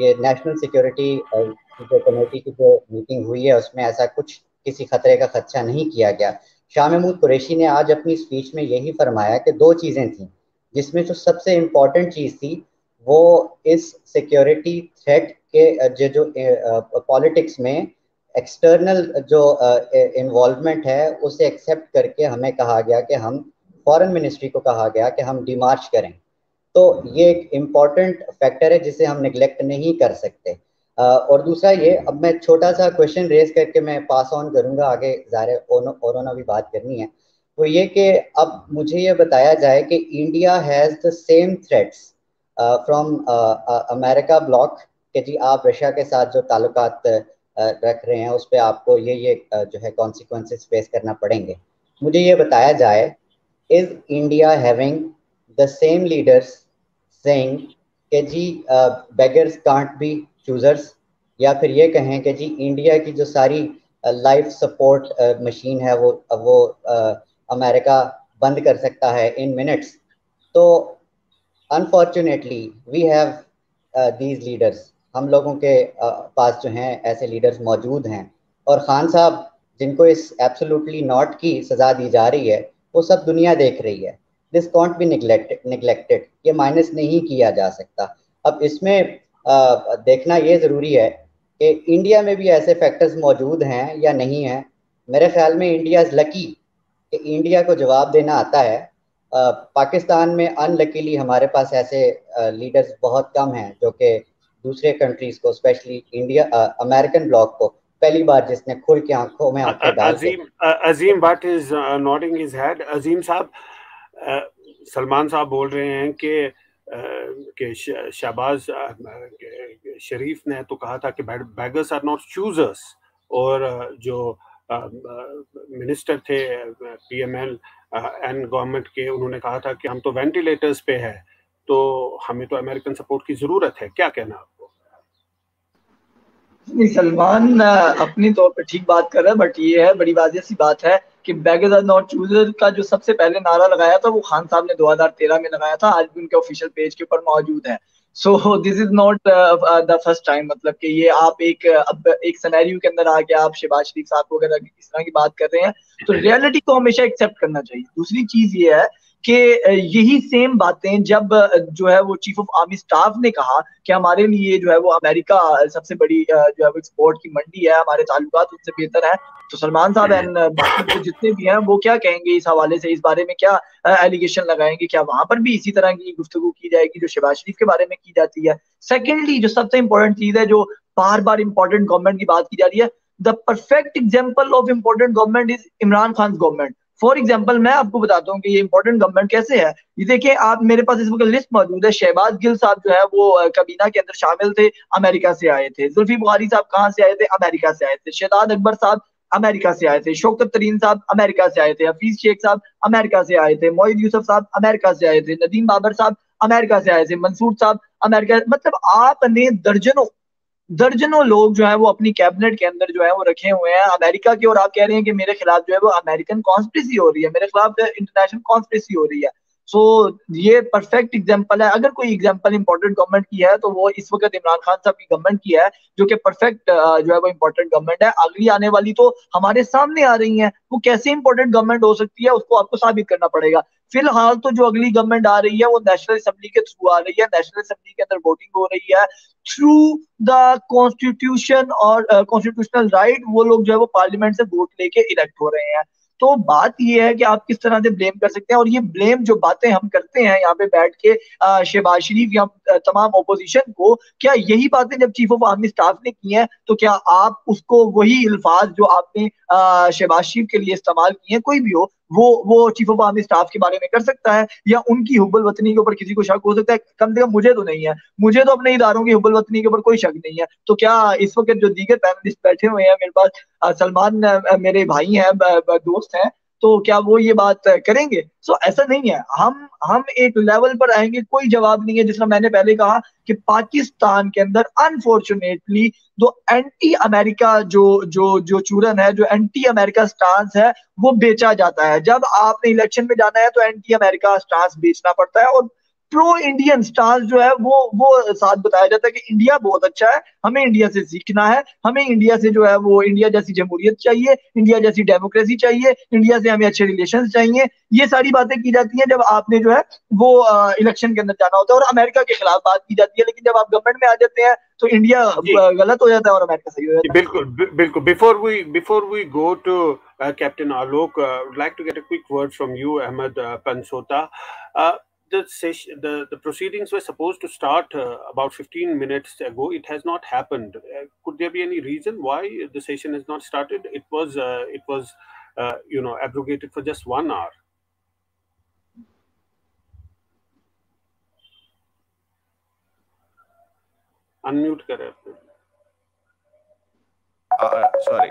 ये नेशनल सिक्योरिटी जो कमेटी की जो मीटिंग हुई है उसमें ऐसा कुछ किसी खतरे का खदशा नहीं किया गया। शाह महमूद कुरैशी ने आज अपनी स्पीच में यही फरमाया कि दो चीज़ें थी, जिसमें जो सबसे इम्पोर्टेंट चीज़ थी वो इस सिक्योरिटी थ्रेट के जो पॉलिटिक्स में एक्सटर्नल जो इन्वॉल्वमेंट है उसे एक्सेप्ट करके हमें कहा गया कि हम फॉरेन मिनिस्ट्री को कहा गया कि हम डिमार्च करें। तो ये एक इम्पॉर्टेंट फैक्टर है जिसे हम निगलेक्ट नहीं कर सकते। और दूसरा ये, अब मैं छोटा सा क्वेश्चन रेज करके मैं पास ऑन करूंगा आगे, ज़ाहिर औरों भी बात करनी है वो ये कि अब मुझे ये बताया जाए कि India has the same threats from America block कि जी आप रशिया के साथ जो ताल्लुकात रख रहे हैं उस पर आपको ये जो है कॉन्सिक्वेंसेस फेस करना पड़ेंगे। मुझे ये बताया जाए, is India having the same leaders saying कि जी बेगर्स कांट बी चूजर्स, या फिर ये कहें कि जी इंडिया की जो सारी लाइफ सपोर्ट मशीन है वो अमेरिका बंद कर सकता है इन मिनट्स। तो unfortunately we have these leaders, हम लोगों के पास जो हैं ऐसे लीडर्स मौजूद हैं, और खान साहब जिनको इस एब्सोल्युटली नॉट की सज़ा दी जा रही है वो सब दुनिया देख रही है। दिस कॉन्ट बी निगलेक्टेड, ये माइनस नहीं किया जा सकता। अब इसमें देखना ये ज़रूरी है कि इंडिया में भी ऐसे फैक्टर्स मौजूद हैं या नहीं हैं। मेरे ख्याल में इंडिया इज़ लकी कि इंडिया को जवाब देना आता है। पाकिस्तान में अनलकीली हमारे पास ऐसे लीडर्स बहुत कम हैं जो कि दूसरे कंट्रीज को, स्पेशली इंडिया अमेरिकन ब्लॉक को, पहली बार जिसने खुल के आंखों में आंखें डाल के। Azeem Bhatt is nodding his head. Azeem sahab, Salman साहब बोल रहे हैं कि शहबाज शरीफ ने तो कहा था कि बेगर्स आर नॉट चूजर्स, और जो मिनिस्टर थे पीएमएल एंड गवर्नमेंट के, उन्होंने कहा था कि हम तो वेंटिलेटर्स पे है, तो हमें तो अमेरिकन सपोर्ट की जरूरत है। क्या कहना आपको? नहीं, सलमान अपनी तौर पे ठीक बात कर रहा है, बट ये है बड़ी वाजिया सी बात है कि बेगर्स आर नॉट चूजर का जो सबसे पहले नारा लगाया था वो खान साहब ने 2013 में लगाया था, आज भी उनके ऑफिशियल पेज के ऊपर मौजूद है। So this is not the first time, मतलब कि ये आप अब एक सिनेरियो के अंदर आके आप शहबाज शरीफ साहब को अगर इस तरह की बात कर रहे हैं तो रियलिटी को हमेशा एक्सेप्ट करना चाहिए। दूसरी चीज ये है कि यही सेम बातें जब जो है वो चीफ ऑफ आर्मी स्टाफ ने कहा कि हमारे लिए जो है वो अमेरिका सबसे बड़ी जो है वो एक्सपोर्ट की मंडी है, हमारे ताल्लुकात उससे बेहतर है, तो सलमान साहब एंड बाकी जो जितने भी हैं वो क्या कहेंगे इस हवाले से, इस बारे में क्या एलिगेशन लगाएंगे? क्या वहां पर भी इसी तरह की गुफ्तगू की जाएगी जो शहबाज शरीफ के बारे में की जाती है? सेकेंडली, जो सबसे इंपॉर्टेंट चीज है जो बार बार इंपॉर्टेंट गवर्नमेंट की बात की जा रही है, the perfect example of important government is Imran Khan government. For example मैं आपको बताता हूँ कि ये इंपॉर्टेंट गवर्नमेंट कैसे है। ये देखिए, आप मेरे पास इस वक्त लिस्ट मौजूद है। शहबाज गिल साहब जो है वो काबीना के अंदर शामिल थे, अमेरिका से आए थे। जुल्फी बुखारी साहब कहाँ से आए थे? अमेरिका से आए थे। शहजाद अकबर साहब अमेरिका से आए थे। शौकत तरीन साहब अमेरिका से आए थे। हफीज शेख साहब अमेरिका से आए थे। मोईद यूसुफ साहब अमेरिका से आए थे। नदीम बाबर साहब अमेरिका से आए थे। मंसूर साहब अमेरिका, मतलब आपने दर्जनों दर्जनों लोग जो है वो अपनी कैबिनेट के अंदर जो है वो रखे हुए हैं अमेरिका के, और आप कह रहे हैं कि मेरे खिलाफ जो है वो अमेरिकन कॉन्स्पिरेसी हो रही है, मेरे खिलाफ इंटरनेशनल कॉन्स्पिरेसी हो रही है। सो ये परफेक्ट एग्जांपल है। अगर कोई एग्जांपल इंपॉर्टेंट गवर्नमेंट की है तो वो इस वक्त इमरान खान साहब की गवर्नमेंट की है, जो कि परफेक्ट जो है वो इंपॉर्टेंट गवर्नमेंट है। अगली आने वाली तो हमारे सामने आ रही है, वो कैसे इंपॉर्टेंट गवर्नमेंट हो सकती है उसको आपको साबित करना पड़ेगा। फिलहाल तो जो अगली गवर्नमेंट आ रही है वो नेशनल असेंबली के थ्रू आ रही है, नेशनल असेंबली के अंदर वोटिंग हो रही है थ्रू द कॉन्स्टिट्यूशन और कॉन्स्टिट्यूशनल राइट। वो लोग जो है वो पार्लियामेंट से वोट लेके इलेक्ट हो रहे हैं। तो बात ये है कि आप किस तरह से ब्लेम कर सकते हैं, और ये ब्लेम जो बातें हम करते हैं यहाँ पे बैठ के शहबाज शरीफ या तमाम ओपोजिशन को, क्या यही बातें जब चीफ ऑफ आर्मी स्टाफ ने की हैं तो क्या आप उसको वही अल्फाज जो आपने शहबाज शरीफ के लिए इस्तेमाल किए हैं, कोई भी हो, वो चीफ ऑफ आर्मी स्टाफ के बारे में कर सकता है? या उनकी हुब्बुल वतनी के ऊपर किसी को शक हो सकता है? कम से कम मुझे तो नहीं है, मुझे तो अपने इदारों की हुब्बुल वतनी के ऊपर कोई शक नहीं है। तो क्या इस वक्त जो दीगर पैनलिस्ट बैठे हुए हैं मेरे पास, सलमान मेरे भाई हैं, दोस्त हैं, तो क्या वो ये बात करेंगे? सो ऐसा नहीं है। हम एक लेवल पर आएंगे, कोई जवाब नहीं है। जिस तरह मैंने पहले कहा कि पाकिस्तान के अंदर अनफॉर्चुनेटली जो एंटी अमेरिका जो चूरन है, जो एंटी अमेरिका स्टांस है, वो बेचा जाता है। जब आपने इलेक्शन में जाना है तो एंटी अमेरिका स्टांस बेचना पड़ता है, और प्रो इंडियन स्टांस जो है वो साथ बताया जाता है कि इंडिया बहुत अच्छा है, हमें इंडिया से सीखना है, हमें इंडिया से जो है वो इंडिया जैसी जमहूरियत चाहिए, इंडिया जैसी डेमोक्रेसी चाहिए, इंडिया से हमें अच्छे रिलेशंस चाहिए। ये सारी बातें की जाती हैं जब आपने जो है वो इलेक्शन के अंदर जाना होता है, और अमेरिका के खिलाफ बात की जाती है। लेकिन जब आप गवर्नमेंट में आ जाते हैं तो इंडिया गलत हो जाता है और अमेरिका सही हो जाता है। बिल्कुल बिल्कुल। Before we go to captain Alok, would like to get a quick word from you, Ahmed Pansota. The proceedings were supposed to start about 15 minutes ago. It has not happened. Could there be any reason why the session has not started? It was abrogated for just 1 hour. Unmute kare apne. Sorry.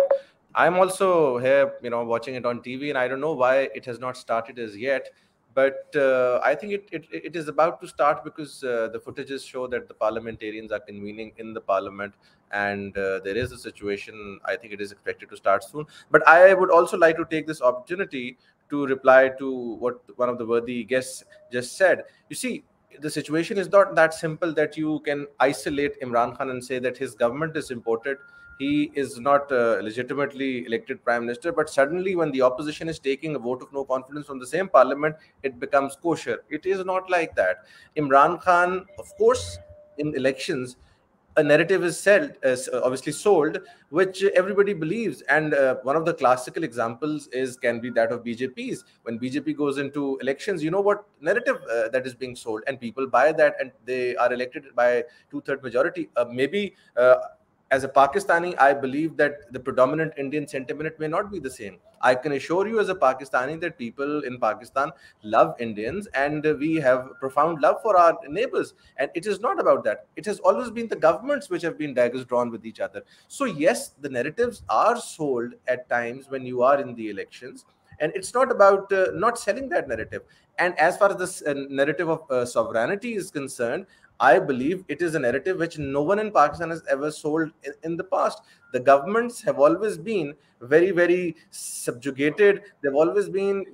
I'm also here, watching it on TV, and I don't know why it has not started as yet. But I think it is about to start because the footages show that the parliamentarians are convening in the parliament, and there is a situation. I think it is expected to start soon. But I would also like to take this opportunity to reply to what one of the worthy guests just said. You see, the situation is not that simple that you can isolate Imran Khan and say that his government is imported. He is not legitimately elected prime minister, but suddenly when the opposition is taking a vote of no confidence from the same parliament, it becomes kosher. It is not like that. Imran Khan, of course, in elections, a narrative is obviously sold, which everybody believes. And one of the classical examples can be that of BJP's. When BJP goes into elections, you know what narrative that is being sold, and people buy that, and they are elected by 2/3 majority. Maybe as a Pakistani, I believe that the predominant Indian sentiment may not be the same. I can assure you as a Pakistani that people in Pakistan love Indians, and we have profound love for our neighbors. And it is not about that. It has always been the governments which have been daggers drawn with each other. So yes, the narratives are sold at times when you are in the elections. And it's not about not selling that narrative. And as far as this narrative of sovereignty is concerned, I believe it is a narrative which no one in Pakistan has ever sold in the past. The governments have always been very, very subjugated. They've always been,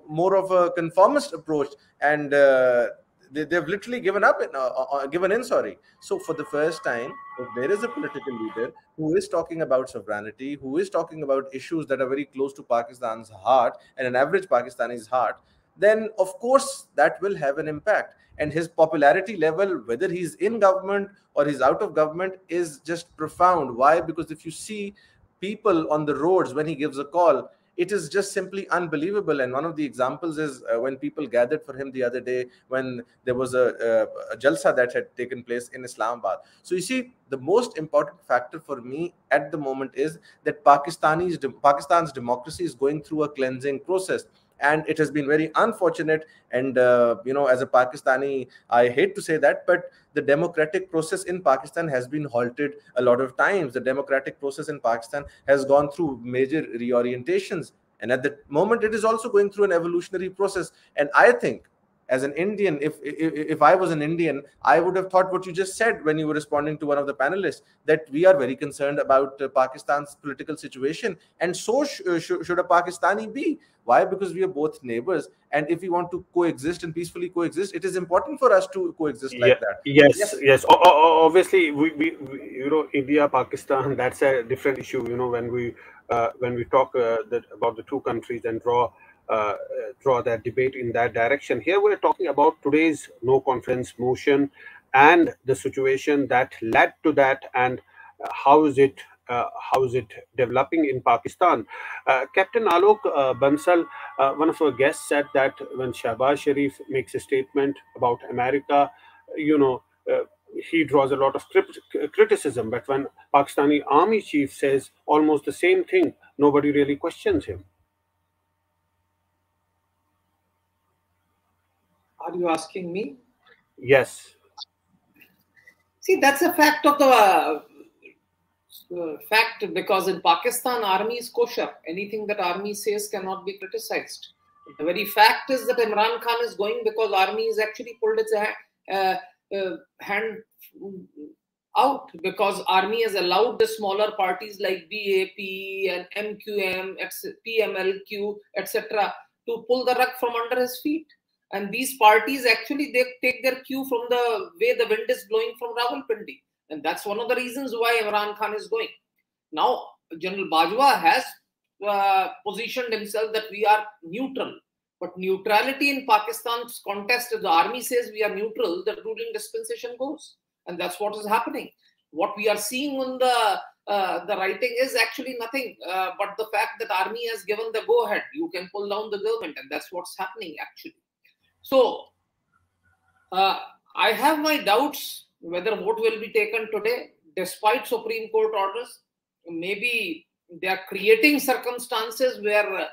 more of a conformist approach, and they've literally given in. So for the first time, if there is a political leader who is talking about sovereignty, who is talking about issues that are very close to Pakistan's heart and an average Pakistani's heart, then of course that will have an impact. And his popularity level, whether he's in government or he's out of government, is just profound. Why? Because if you see people on the roads when he gives a call, it is just simply unbelievable. And one of the examples is when people gathered for him the other day when there was a jalsa that had taken place in Islamabad. So you see, the most important factor for me at the moment is that Pakistan's democracy is going through a cleansing process. And it has been very unfortunate. And, as a Pakistani, I hate to say that, but the democratic process in Pakistan has been halted a lot of times. The democratic process in Pakistan has gone through major reorientations. And at the moment, it is also going through an evolutionary process. And I think, as an Indian, if I was an Indian, I would have thought what you just said when you were responding to one of the panelists, that we are very concerned about Pakistan's political situation. And so should a Pakistani be. Why? Because we are both neighbors. And if we want to coexist and peacefully coexist, it is important for us to coexist like that. Yes. Obviously, we India, Pakistan, that's a different issue. When we talk about the two countries and draw that debate in that direction. Here we're talking about today's no confidence motion and the situation that led to that, and how is it developing in Pakistan. Captain Alok Bansal, one of our guests, said that when Shahbaz Sharif makes a statement about America, he draws a lot of criticism, but when Pakistani army chief says almost the same thing, nobody really questions him. Are you asking me? Yes. See, that's a fact of the fact, because in Pakistan, army is kosher. Anything that army says cannot be criticized. The very fact is that Imran Khan is going because army is actually pulled its hand out, because army has allowed the smaller parties like BAP and MQM, PMLQ, etc. to pull the rug from under his feet. And these parties actually, they take their cue from the way the wind is blowing from Rawalpindi. And that's one of the reasons why Imran Khan is going. Now, General Bajwa has positioned himself that we are neutral. But neutrality in Pakistan's contest, if the army says we are neutral, the ruling dispensation goes. And that's what is happening. What we are seeing on the writing is actually nothing but the fact that army has given the go-ahead. You can pull down the government, and that's what's happening actually. So, I have my doubts whether vote will be taken today, despite Supreme Court orders. Maybe they are creating circumstances where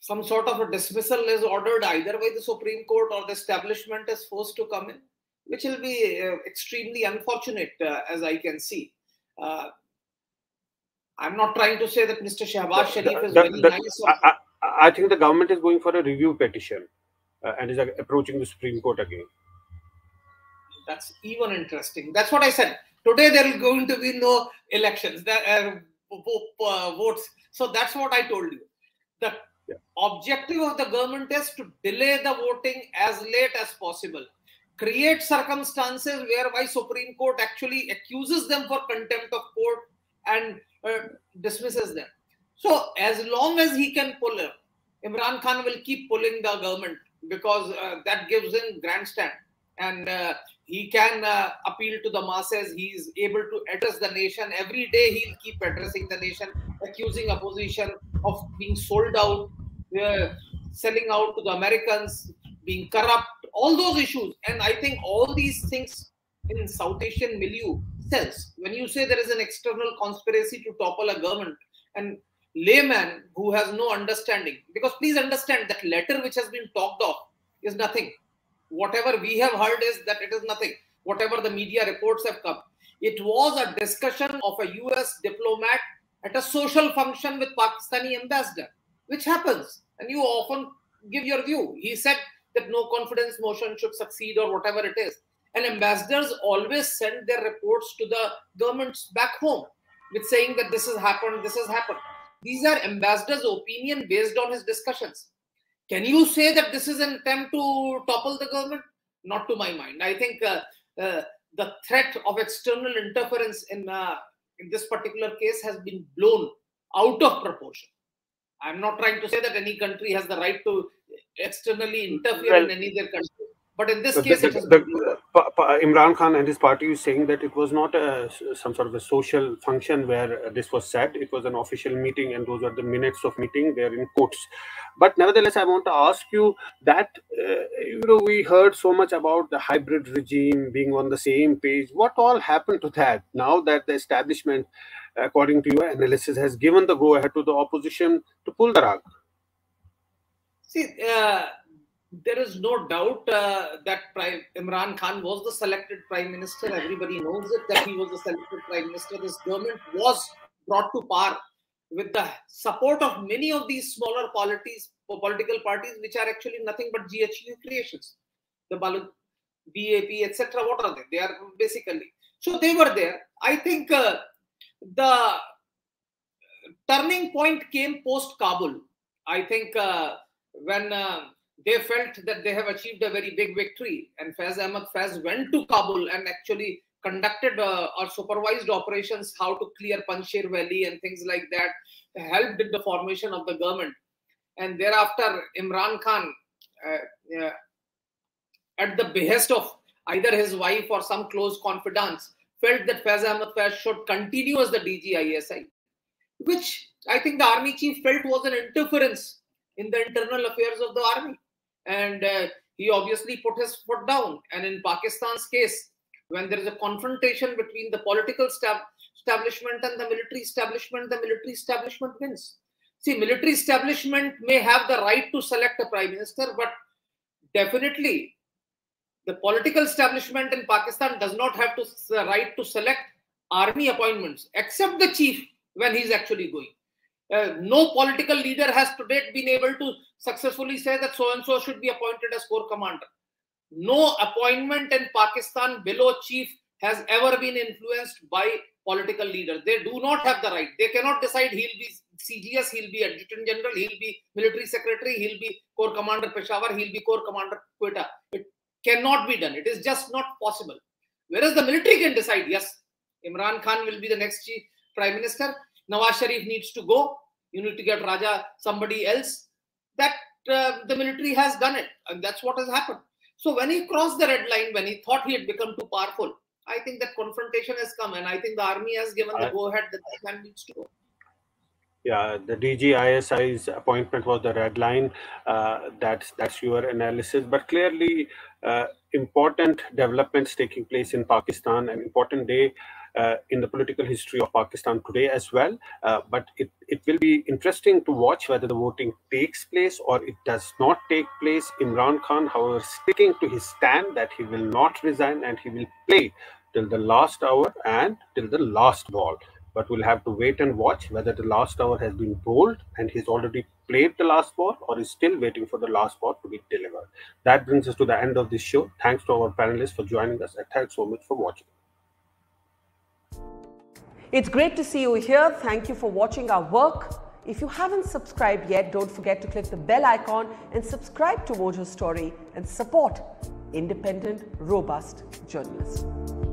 some sort of a dismissal is ordered either by the Supreme Court or the establishment is forced to come in, which will be extremely unfortunate, as I can see. I'm not trying to say that Mr. Shehbaz Sharif is very nice. I think the government is going for a review petition and is approaching the Supreme Court again. That's even interesting. That's what I said. Today there is going to be no elections, votes. So that's what I told you. The objective of the government is to delay the voting as late as possible. Create circumstances whereby Supreme Court actually accuses them for contempt of court and dismisses them. So as long as he can pull it, Imran Khan will keep pulling the government because that gives him grandstand. And he can appeal to the masses. He is able to address the nation. Every day he'll keep addressing the nation, accusing opposition of being sold out, selling out to the Americans, being corrupt, all those issues. And I think all these things in South Asian milieu sells. When you say there is an external conspiracy to topple a government, and layman who has no understanding, because please understand that letter which has been talked of is nothing. Whatever we have heard is that it is nothing. Whatever the media reports have come. It was a discussion of a US diplomat at a social function with Pakistani ambassador, which happens. And you often give your view. He said that no confidence motion should succeed or whatever it is. And ambassadors always send their reports to the governments back home with saying that this has happened, this has happened. These are ambassadors' opinion based on his discussions. Can you say that this is an attempt to topple the government? Not to my mind. I think the threat of external interference in this particular case has been blown out of proportion. I'm not trying to say that any country has the right to externally interfere in any other country. But in this case, Imran Khan and his party is saying that it was not some sort of a social function where this was said. It was an official meeting, and those are the minutes of meeting. They're in quotes. But nevertheless, I want to ask you that we heard so much about the hybrid regime being on the same page. What all happened to that now that the establishment, according to your analysis, has given the go-ahead to the opposition to pull the rug? See, there is no doubt that Imran Khan was the selected prime minister. Everybody knows it, that he was the selected prime minister. This government was brought to par with the support of many of these smaller political parties, which are actually nothing but GHU creations. The BAP, etc. What are they? They are basically. So they were there. I think the turning point came post-Kabul. I think when they felt that they have achieved a very big victory, and Faiz Ahmad Faiz went to Kabul and actually conducted or supervised operations, how to clear Panjshir Valley and things like that, helped in the formation of the government. And thereafter, Imran Khan, at the behest of either his wife or some close confidants, felt that Faiz Ahmad Faiz should continue as the DG-ISI, which I think the army chief felt was an interference in the internal affairs of the army. And he obviously put his foot down. And in Pakistan's case, when there is a confrontation between the political establishment and the military establishment wins. See, military establishment may have the right to select a prime minister, but definitely the political establishment in Pakistan does not have the right to select army appointments, except the chief when he's actually going. No political leader has to date been able to successfully say that so-and-so should be appointed as corps commander. No appointment in Pakistan below chief has ever been influenced by political leaders. They do not have the right. They cannot decide he'll be CGS, he'll be Adjutant General, he'll be Military Secretary, he'll be Corps Commander Peshawar, he'll be Corps Commander Quetta. It cannot be done. It is just not possible. Whereas the military can decide, yes, Imran Khan will be the next chief prime minister. Nawaz Sharif needs to go. You need to get Raja somebody else. That the military has done it, and that's what has happened. So when he crossed the red line, when he thought he had become too powerful, I think that confrontation has come, and I think the army has given the go-ahead that the man needs to go. Yeah, the DG-ISI's appointment was the red line. That's your analysis. But clearly, important developments taking place in Pakistan, an important day in the political history of Pakistan today as well. But it will be interesting to watch whether the voting takes place or it does not take place. Imran Khan, however, sticking to his stand that he will not resign and he will play till the last hour and till the last ball. But we'll have to wait and watch whether the last hour has been bowled and he's already played the last ball or is still waiting for the last ball to be delivered. That brings us to the end of this show. Thanks to our panelists for joining us and thanks so much for watching. It's great to see you here. Thank you for watching our work. If you haven't subscribed yet, don't forget to click the bell icon and subscribe to Mojo Story and support independent, robust journalism.